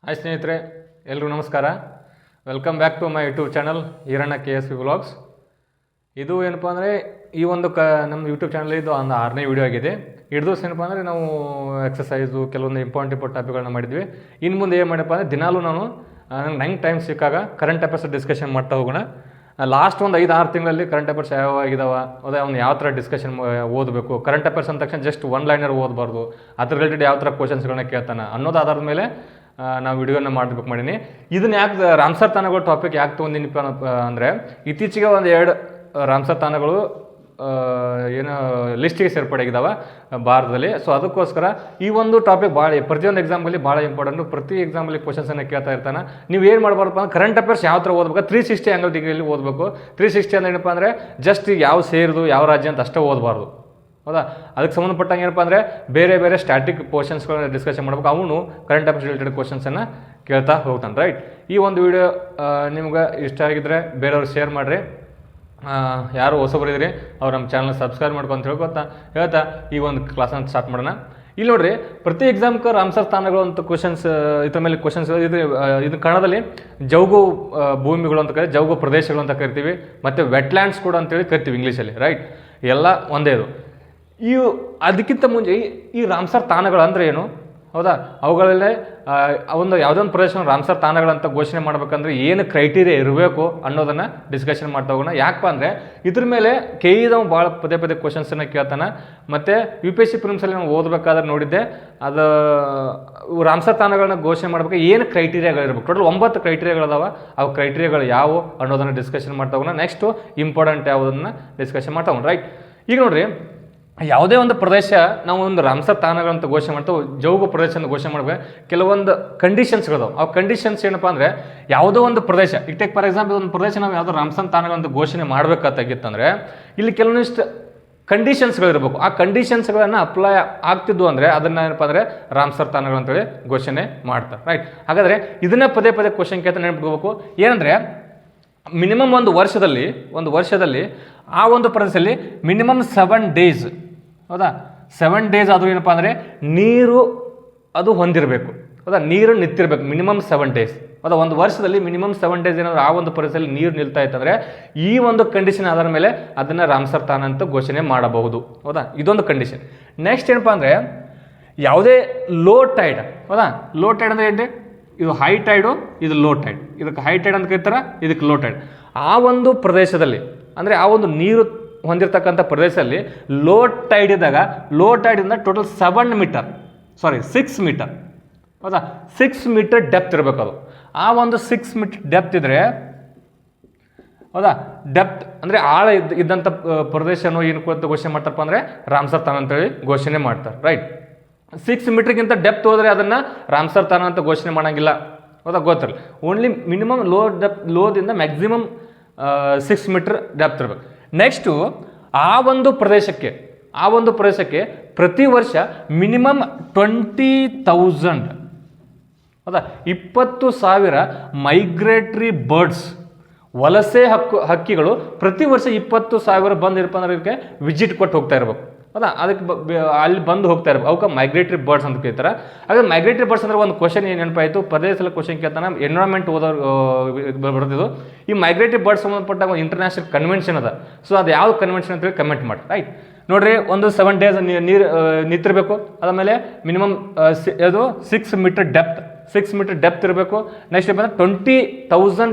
Hi ಸ್ನೇಹಿತರೆ, ಎಲ್ರಿಗೂ ನಮಸ್ಕಾರ. Welcome back to my YouTube channel Eranna KSP vlogs. ಇದು ಏನಪ್ಪ ಅಂದರೆ ಈ ಒಂದು ನಮ್ಮ ಯೂಟ್ಯೂಬ್ ಚಾನಲ್ ಇದು ಒಂದು 6ನೇ ವಿಡಿಯೋ ಆಗಿದೆ. ಹಿಡಿದು ಏನಪ್ಪ ಅಂದರೆ ನಾವು ಎಕ್ಸಸೈಸು ಕೆಲವೊಂದು ಇಂಪಾರ್ಟೆಂಟ್ ಟಾಪಿಕ್ಗಳನ್ನ ಮಾಡಿದ್ವಿ. ಇನ್ನು ಮುಂದೆ ಏನು ಮಾಡಪ್ಪ ಅಂದರೆ ದಿನಾಲೂ ನಾನು ನಂಗೆ ಟೈಮ್ ಸಿಕ್ಕಾಗ ಕರೆಂಟ್ ಅಫೇರ್ಸ್ ಡಿಸ್ಕಷನ್ ಮಾಡ್ತಾ ಹೋಗೋಣ. ಲಾಸ್ಟ್ ಒಂದು 5-6 ತಿಂಗಳಲ್ಲಿ ಕರೆಂಟ್ ಅಫೇರ್ಸ್ ಯಾವ ಆಗಿದಾವೆ, ಅದೇ ಅವ್ನು ಯಾವ ಥರ ಡಿಸ್ಕಷನ್ ಓದಬೇಕು, ಕರೆಂಟ್ ಅಫೇರ್ಸ್ ಅಂದ ತಕ್ಷಣ ಜಸ್ಟ್ ಒನ್ ಲೈನರ್ ಓದಬಾರ್ದು, ಅದ್ರ ರಿಲೇಟೆಡ್ ಯಾವ ಥರ ಕ್ವಶನ್ಸ್ಗಳನ್ನ ಕೇಳ್ತಾನೆ ಅನ್ನೋದು ಆಧಾರದ ಮೇಲೆ ನಾವು ವಿಡಿಯೋನ ಮಾಡಬೇಕು ಮಾಡೀನಿ. ಇದನ್ನ ಯಾಕೆ ರಾಮ್ಸರ್ ತಾಣಗಳು ಟಾಪಿಕ್ ಯಾಕೆ ತೊಗೊಂಡಿನಪ್ಪ ಅಂದರೆ ಇತ್ತೀಚೆಗೆ ಒಂದು 2 ರಾಮ್ಸರ್ ತಾಣಗಳು ಏನು ಲಿಸ್ಟಿಗೆ ಸೇರ್ಪಡೆಯಾಗಿದ್ದಾವೆ ಭಾರತದಲ್ಲಿ. ಸೊ ಅದಕ್ಕೋಸ್ಕರ ಈ ಒಂದು ಟಾಪಿಕ್ ಭಾಳ ಪ್ರತಿಯೊಂದು ಎಕ್ಸಾಮಲ್ಲಿ ಭಾಳ ಇಂಪಾರ್ಟೆಂಟು. ಪ್ರತಿ ಎಕ್ಸಾಮಲ್ಲಿ ಕ್ವಶನ್ಸನ್ನು ಕೇಳ್ತಾ ಇರ್ತಾನೆ. ನೀವು ಏನು ಮಾಡಬಾರ್ದಪ್ಪ ಅಂದ್ರೆ ಕರೆಂಟ್ ಅಫೇರ್ಸ್ ಯಾವ ಥರ ಓದಬೇಕು, 360 ಆ್ಯಂಗಲ್ ಡಿಗ್ರಿಯಲ್ಲಿ ಓದಬೇಕು. 360 ಅಂದ್ರೆ ಏನಪ್ಪ ಅಂದರೆ ಜಸ್ಟ್ ಯಾವ ಸೇರಿದು ಯಾವ ರಾಜ್ಯ ಅಂತ ಅಷ್ಟೇ ಓದಬಾರ್ದು, ಹೌದಾ? ಅದಕ್ಕೆ ಸಂಬಂಧಪಟ್ಟಂಗೆ ಏನಪ್ಪ ಅಂದರೆ ಬೇರೆ ಬೇರೆ ಸ್ಟ್ಯಾಟಿಕ್ ಕ್ವಶನ್ಸ್ಗಳನ್ನ ಡಿಸ್ಕಷನ್ ಮಾಡ್ಬೇಕು. ಅವನು ಕರೆಂಟ್ ಅಫೇರ್ಸ್ ರಿಲೇಟೆಡ್ ಕ್ವಶನ್ಸನ್ನು ಕೇಳ್ತಾ ಹೋಗ್ತಾನೆ, ರೈಟ್? ಈ ಒಂದು ವಿಡಿಯೋ ನಿಮ್ಗೆ ಇಷ್ಟ ಆಗಿದ್ರೆ ಬೇರೆಯವ್ರು ಶೇರ್ ಮಾಡಿರಿ. ಯಾರು ಹೊಸಬರಿದ್ರಿ ಅವ್ರು ನಮ್ಮ ಚಾನಲ್ ಸಬ್ಸ್ಕ್ರೈಬ್ ಮಾಡ್ಕೊಂತ ಹೇಳ್ತಾ ಈ ಒಂದು ಕ್ಲಾಸನ್ನು ಸ್ಟಾರ್ಟ್ ಮಾಡೋಣ. ಇಲ್ಲಿ ನೋಡ್ರಿ, ಪ್ರತಿ ಎಕ್ಸಾಮ್ಗೆ ರಾಮ್ಸರ್ ತಾಣಗಳು ಅಂತ ಕ್ವಶನ್ಸ್, ಇದ್ರ ಮೇಲೆ ಕ್ವಶನ್ಸ್ ಇದು ಕನ್ನಡದಲ್ಲಿ ಜೌಗು ಭೂಮಿಗಳು ಅಂತ ಕರೀತೀವಿ, ಜೌಗು ಪ್ರದೇಶಗಳು ಅಂತ ಕರಿತೀವಿ, ಮತ್ತು ವೆಟ್ಲ್ಯಾಂಡ್ಸ್ ಕೂಡ ಅಂತೇಳಿ ಕರಿತೀವಿ ಇಂಗ್ಲೀಷಲ್ಲಿ, ರೈಟ್? ಎಲ್ಲ ಒಂದೇ ಇದು. ಅದಕ್ಕಿಂತ ಮುಂಚೆ ಈ ರಾಮ್ಸರ್ ತಾಣಗಳು ಅಂದರೆ ಏನು, ಹೌದಾ? ಅವುಗಳಲ್ಲೇ ಒಂದು ಯಾವುದೋ ಒಂದು ಪ್ರದೇಶ ರಾಮ್ಸರ್ ತಾಣಗಳಂತ ಘೋಷಣೆ ಮಾಡ್ಬೇಕಂದ್ರೆ ಏನು ಕ್ರೈಟೀರಿಯಾ ಇರಬೇಕು ಅನ್ನೋದನ್ನು ಡಿಸ್ಕಷನ್ ಮಾಡ್ತಾ ಹೋಗೋಣ. ಯಾಕಪ್ಪ ಅಂದರೆ ಇದ್ರ ಮೇಲೆ ಕೆಇದವ್ ಭಾಳ ಪದೇ ಪದೇ ಕ್ವಶನ್ಸನ್ನು ಕೇಳ್ತಾನೆ. ಮತ್ತು UPSC ಪ್ರಿಲಿಮ್ಸಲ್ಲಿ ನಾವು ಓದಬೇಕಾದ್ರೆ ನೋಡಿದ್ದೆ, ಅದು ರಾಮ್ಸರ್ ತಾಣಗಳನ್ನ ಘೋಷಣೆ ಮಾಡ್ಬೇಕು ಏನು ಕ್ರೈಟೀರಿಯಾಗಳಿರ್ಬೇಕು. ಟೋಟಲ್ 9 ಕ್ರೈಟೀರಿಯಾಗಳದಾವ. ಅವು ಕ್ರೈಟೀರಿಯಾಗಳು ಯಾವುವು ಅನ್ನೋದನ್ನು ಡಿಸ್ಕಷನ್ ಮಾಡ್ತಾ ಹೋಗೋಣ. ನೆಕ್ಸ್ಟು ಇಂಪಾರ್ಟೆಂಟ್ ಯಾವುದನ್ನು ಡಿಸ್ಕಷನ್ ಮಾಡ್ತಾ ಹೋಗೋಣ, ರೈಟ್? ಈಗ ನೋಡಿರಿ, ಯಾವುದೇ ಒಂದು ಪ್ರದೇಶ ನಾವು ಒಂದು ರಾಮ್ಸರ್ ತಾಣಗಳಂತ ಘೋಷಣೆ ಮಾಡ್ತಾವೆ, ಜೌಗು ಪ್ರದೇಶ ಅಂತ ಘೋಷಣೆ ಮಾಡ್ಬೇಕು, ಕೆಲವೊಂದು ಕಂಡೀಷನ್ಸ್ಗಳದಾವೆ. ಆ ಕಂಡೀಷನ್ಸ್ ಏನಪ್ಪ ಅಂದರೆ ಯಾವುದೋ ಒಂದು ಪ್ರದೇಶ, ಈಗ ಟೇಕ್ ಫಾರ್ ಎಕ್ಸಾಂಪಲ್ ಒಂದು ಪ್ರದೇಶ ನಾವು ಯಾವುದೋ ರಾಮ್ಸರ್ ತಾಣಗಳಂತ ಘೋಷಣೆ ಮಾಡಬೇಕಾಗಿತ್ತಂದರೆ ಇಲ್ಲಿ ಕೆಲವೊಂದಿಷ್ಟು ಕಂಡೀಷನ್ಸ್ಗಳಿರಬೇಕು. ಆ ಕಂಡೀಷನ್ಸ್ಗಳನ್ನು ಅಪ್ಲೈ ಆಗ್ತಿದ್ವು ಅಂದರೆ ಅದನ್ನು ಏನಪ್ಪ ಅಂದರೆ ರಾಮ್ಸರ್ ತಾಣಗಳಂತೇಳಿ ಘೋಷಣೆ ಮಾಡ್ತಾರೆ, ರೈಟ್? ಹಾಗಾದರೆ ಇದನ್ನೇ ಪದೇ ಪದೇ ಕ್ವಶನ್ ಕೇಳ್ತಾ ನೆನಪಿಟ್ಕೋಬೇಕು. ಏನಂದರೆ ಮಿನಿಮಮ್ ಒಂದು ವರ್ಷದಲ್ಲಿ ಆ ಒಂದು ಪ್ರದೇಶದಲ್ಲಿ ಮಿನಿಮಮ್ 7 ಡೇಸ್, ಹೌದಾ? 7 ಡೇಸ್ ಅದು ಏನಪ್ಪ ಅಂದರೆ ನೀರು ಅದು ಹೊಂದಿರಬೇಕು, ಹೌದಾ? ನೀರು ನಿಂತಿರ್ಬೇಕು ಮಿನಿಮಮ್ 7 ಡೇಸ್, ಹೌದಾ? ಒಂದು ವರ್ಷದಲ್ಲಿ ಮಿನಿಮಮ್ 7 ಡೇಸ್ ಏನಾದರೂ ಆ ಒಂದು ಪರಿಸರದಲ್ಲಿ ನೀರು ನಿಲ್ತಾ ಇತ್ತಂದರೆ ಈ ಒಂದು ಕಂಡೀಷನ್ ಆಧಾರ ಮೇಲೆ ಅದನ್ನು ರಾಮ್ಸರ್ ತಾಣ ಅಂತ ಘೋಷಣೆ ಮಾಡಬಹುದು, ಹೌದಾ? ಇದೊಂದು ಕಂಡೀಷನ್. ನೆಕ್ಸ್ಟ್ ಏನಪ್ಪ ಅಂದರೆ ಯಾವುದೇ ಲೋ ಟೈಡ್, ಹೌದಾ? ಲೋ ಟೈಡ್ ಅಂದರೆ ಏನು? ಇದು ಹೈ ಟೈಡು, ಇದು ಲೋ ಟೈಡ್. ಇದಕ್ಕೆ ಹೈ ಟೈಡ್ ಅಂತ ಕರೀತಾರೆ, ಇದಕ್ಕೆ ಲೋ ಟೈಡ್. ಆ ಒಂದು ಪ್ರದೇಶದಲ್ಲಿ ಅಂದರೆ ಆ ಒಂದು ನೀರು ಹೊಂದಿರತಕ್ಕಂಥ ಪ್ರದೇಶದಲ್ಲಿ ಲೋ ಟೈಡ್ ಇದ್ದಾಗ, ಲೋ ಟೈಡಿಂದ ಟೋಟಲ್ 6 ಮೀಟರ್, ಹೌದಾ? 6 ಮೀಟರ್ ಡೆಪ್ತ್ ಇರಬೇಕು. ಅದು ಆ ಒಂದು 6 ಮೀಟರ್ ಡೆಪ್ತ್ ಇದ್ದರೆ, ಹೌದಾ? ಡೆಪ್ತ್ ಅಂದರೆ ಆಳ ಇದ್ದಂಥ ಪ್ರದೇಶನೂ ಏನು ಅಂತ ಘೋಷಣೆ ಮಾಡ್ತಾರಪ್ಪ ಅಂದರೆ ರಾಮ್ಸರ್ ತಾಣ ಅಂತೇಳಿ ಘೋಷಣೆ ಮಾಡ್ತಾರೆ, ರೈಟ್? 6 ಮೀಟರ್ಗಿಂತ ಡೆಪ್ತ್ ಹೋದರೆ ಅದನ್ನು ರಾಮ್ಸರ್ ತಾಣ ಅಂತ ಘೋಷಣೆ ಮಾಡೋಂಗಿಲ್ಲ, ಹೌದಾ? ಗೊತ್ತಿರಲಿ. ಓನ್ಲಿ ಮಿನಿಮಮ್ ಲೋದಿಂದ ಮ್ಯಾಕ್ಸಿಮಮ್ 6 ಮೀಟರ್ ಡೆಪ್ತ್ ಇರಬೇಕು. ನೆಕ್ಸ್ಟು ಆ ಒಂದು ಪ್ರದೇಶಕ್ಕೆ ಪ್ರತಿ ವರ್ಷ ಮಿನಿಮಮ್ 20,000, ಹೌದಾ? 20,000 ಮೈಗ್ರೇಟ್ರಿ ಬರ್ಡ್ಸ್, ವಲಸೆ ಹಕ್ಕಿಗಳು ಪ್ರತಿ ವರ್ಷ 20,000 ಬಂದಿರಪ್ಪ ಅಂದ್ರೆ ಇದಕ್ಕೆ ವಿಸಿಟ್ ಕೊಟ್ಟು ಹೋಗ್ತಾ ಇರ್ಬೇಕು, ಹೌದಾ? ಅದಕ್ಕೆ ಅಲ್ಲಿ ಬಂದು ಹೋಗ್ತಾ ಇರ್ಬೇಕು. ಅವಕ್ಕೆ ಮೈಗ್ರೇಟರಿ ಬರ್ಡ್ಸ್ ಅಂತ ಕೇಳ್ತಾರೆ. ಹಾಗಾದ್ರೆ ಮೈಗ್ರೇಟರಿ ಬರ್ಡ್ಸ್ ಅಂದ್ರೆ ಒಂದು ಕ್ವಶನ್ ಏನು ನೆನಪಾಯಿತು, ಪ್ರದೇಶದಲ್ಲಿ ಕ್ವಶನ್ ಕೇಳ್ತಾನೆ, ಎನ್ವಿರಾನ್ಮೆಂಟ್ ಬರ್ತಿದ್ದು. ಈ ಮೈಗ್ರೇಟರಿ ಬರ್ಡ್ಸ್ ಸಂಬಂಧಪಟ್ಟ ಒಂದು ಇಂಟರ್ನ್ಯಾಷನಲ್ ಕನ್ವೆನ್ಷನ್ ಅದ. ಸೊ ಅದು ಯಾವ ಕನ್ವೆನ್ಷನ್ ಅಂತೇಳಿ ಕಮೆಂಟ್ ಮಾಡಿ, ರೈಟ್? ನೋಡ್ರಿ, ಒಂದು 7 ಡೇಸ್ ನೀರು ನಿಂತಿರಬೇಕು. ಅದಾದಮೇಲೆ ಮಿನಿಮಮ್ ಅದು 6 ಮೀಟರ್ ಡೆಪ್ತ್ ಇರಬೇಕು. ನೆಕ್ಸ್ಟ್ ಏನಂದ್ರೆ 20,000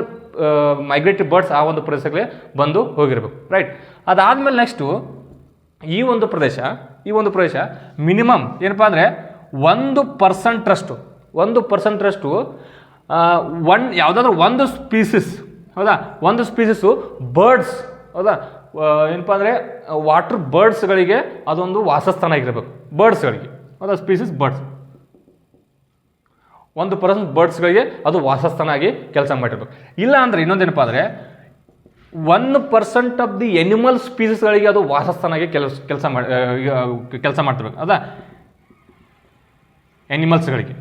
ಮೈಗ್ರೇಟರಿ ಬರ್ಡ್ಸ್ ಆ ಒಂದು ಪ್ರದೇಶಕ್ಕೆ ಬಂದು ಹೋಗಿರ್ಬೇಕು, ರೈಟ್? ಅದಾದಮೇಲೆ ನೆಕ್ಸ್ಟು ಈ ಒಂದು ಪ್ರದೇಶ ಮಿನಿಮಮ್ ಏನಪ್ಪ ಅಂದರೆ 1% ಯಾವುದಾದ್ರೂ ಒಂದು ಸ್ಪೀಸಿಸ್, ಹೌದಾ? ಒಂದು ಸ್ಪೀಸಿಸು ಬರ್ಡ್ಸ್, ಹೌದಾ? ಏನಪ್ಪ ಅಂದರೆ ವಾಟರ್ ಬರ್ಡ್ಸ್ಗಳಿಗೆ ಅದೊಂದು ವಾಸಸ್ಥಾನ ಆಗಿರಬೇಕು, ಬರ್ಡ್ಸ್ಗಳಿಗೆ, ಹೌದಾ? ಸ್ಪೀಸಿಸ್ ಬರ್ಡ್ಸ್ 1% ಬರ್ಡ್ಸ್ಗಳಿಗೆ ಅದು ವಾಸಸ್ಥಾನ ಆಗಿ ಕೆಲಸ ಮಾಡಿರ್ಬೇಕು. ಇಲ್ಲ ಅಂದರೆ ಇನ್ನೊಂದೇನಪ್ಪ ಅಂದರೆ 1% ಆಫ್ ದಿ ಎನಿಮಲ್ ಸ್ಪೀಸಸ್ಗಳಿಗೆ ಅದು ವಾಸಸ್ಥಾನಾಗಿ ಕೆಲಸ ಮಾಡ್ತಿರ್ಬೇಕು, ಹೌದಾ? ಎನಿಮಲ್ಸ್ಗಳಿಗೆ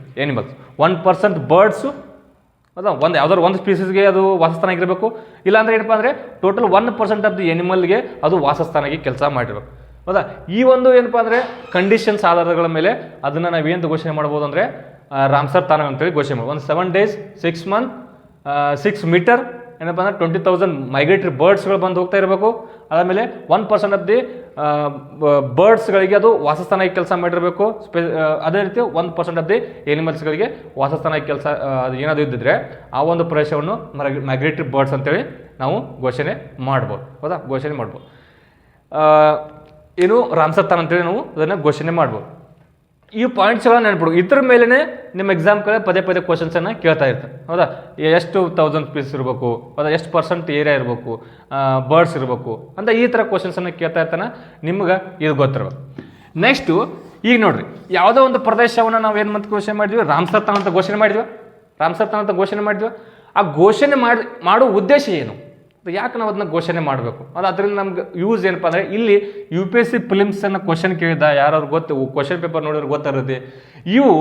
1% ಬರ್ಡ್ಸು, ಹೌದಾ? ಯಾವ್ದಾದ್ರು ಒಂದು ಸ್ಪೀಸಸ್ಗೆ ಅದು ವಾಸಸ್ಥಾನ ಆಗಿರಬೇಕು. ಇಲ್ಲಾಂದ್ರೆ ಏನಪ್ಪ ಅಂದರೆ ಟೋಟಲ್ 1% ಆಫ್ ದಿ ಎನಿಮಲ್ಗೆ ಅದು ವಾಸಸ್ಥಾನಾಗಿ ಕೆಲಸ ಮಾಡಿರ್ಬೇಕು, ಹೌದಾ? ಈ ಒಂದು ಏನಪ್ಪ ಅಂದರೆ ಕಂಡೀಷನ್ಸ್ ಆಧಾರಗಳ ಮೇಲೆ ಅದನ್ನು ನಾವೇನು ಘೋಷಣೆ ಮಾಡ್ಬೋದು ಅಂದರೆ ರಾಮ್ಸರ್ ತಾಣ ಅಂತೇಳಿ ಘೋಷಣೆ ಮಾಡಿ. ಒಂದು 7 days 6 months 6 ಮೀಟರ್ ಏನಪ್ಪ ಅಂದ್ರೆ 20,000 ಮೈಗ್ರೇಟರಿ ಬರ್ಡ್ಸ್ಗಳು ಬಂದು ಹೋಗ್ತಾ ಇರಬೇಕು. ಅದಾದಮೇಲೆ 1% ಆಫ್ ದಿ ಬರ್ಡ್ಸ್ಗಳಿಗೆ ಅದು ವಾಸಸ್ಥಾನಕ್ಕೆ ಕೆಲಸ ಮಾಡಿರಬೇಕು. ಅದೇ ರೀತಿ 1% ಆಫ್ ದಿ ಎನಿಮಲ್ಸ್ಗಳಿಗೆ ವಾಸಸ್ಥಾನಕ್ಕೆ ಕೆಲಸ ಅದು ಏನಾದರೂ ಇದ್ದಿದ್ರೆ ಆ ಒಂದು ಪ್ರದೇಶವನ್ನು ಮೈಗ್ರೇಟರಿ ಬರ್ಡ್ಸ್ ಅಂತೇಳಿ ನಾವು ಘೋಷಣೆ ಮಾಡ್ಬೋದು. ಹೌದಾ, ಘೋಷಣೆ ಮಾಡ್ಬೋದು. ಏನು ರಾಮ್ಸರ್ ತಾಣ ಅಂತೇಳಿ ನಾವು ಅದನ್ನು ಘೋಷಣೆ ಮಾಡ್ಬೋದು. ಈ ಪಾಯಿಂಟ್ಸ್ಗಳನ್ನ ನೆನ್ಬಿಡು. ಇದ್ರ ಮೇಲೇ ನಿಮ್ಮ ಎಕ್ಸಾಮ್ ಕಡೆ ಪದೇ ಪದೇ ಕ್ವಶನ್ಸನ್ನು ಕೇಳ್ತಾ ಇರ್ತಾರೆ. ಹೌದಾ, ಎಷ್ಟು 1000 ಪೀಸ್ ಇರಬೇಕು, ಹೌದಾ, ಎಷ್ಟು % ಏರಿಯಾ ಇರಬೇಕು, ಬರ್ಡ್ಸ್ ಇರಬೇಕು ಅಂತ ಈ ಥರ ಕ್ವಶನ್ಸನ್ನು ಕೇಳ್ತಾ ಇರ್ತಾನೆ. ನಿಮ್ಗೆ ಇದು ಗೊತ್ತಿರ್ಬೇಕು. ನೆಕ್ಸ್ಟು ಈಗ ನೋಡ್ರಿ, ಯಾವುದೋ ಒಂದು ಪ್ರದೇಶವನ್ನು ನಾವು ಏನು ಅಂತ ಘೋಷಣೆ ಮಾಡಿದ್ವಿ, ರಾಮ್ಸರ್ ತಾಣ ಅಂತ ಘೋಷಣೆ ಮಾಡಿದ್ವಿ. ರಾಮ್ಸರ್ ತಾಣ ಅಂತ ಘೋಷಣೆ ಮಾಡಿದ್ವಿ. ಆ ಘೋಷಣೆ ಮಾಡೋ ಉದ್ದೇಶ ಏನು, ಯಾಕೆ ನಾವು ಅದನ್ನ ಘೋಷಣೆ ಮಾಡಬೇಕು, ಅದರಿಂದ ನಮ್ಗೆ ಯೂಸ್ ಏನಪ್ಪ ಅಂದರೆ, ಇಲ್ಲಿ UPSC ಫಿಲಿಮ್ಸನ್ನು ಕ್ವಶನ್ ಕೇಳಿದ ಯಾರು ಗೊತ್ತು, ಕ್ವಶನ್ ಪೇಪರ್ ನೋಡಿದ್ರೆ ಗೊತ್ತಿರುತ್ತೆ. ಇವು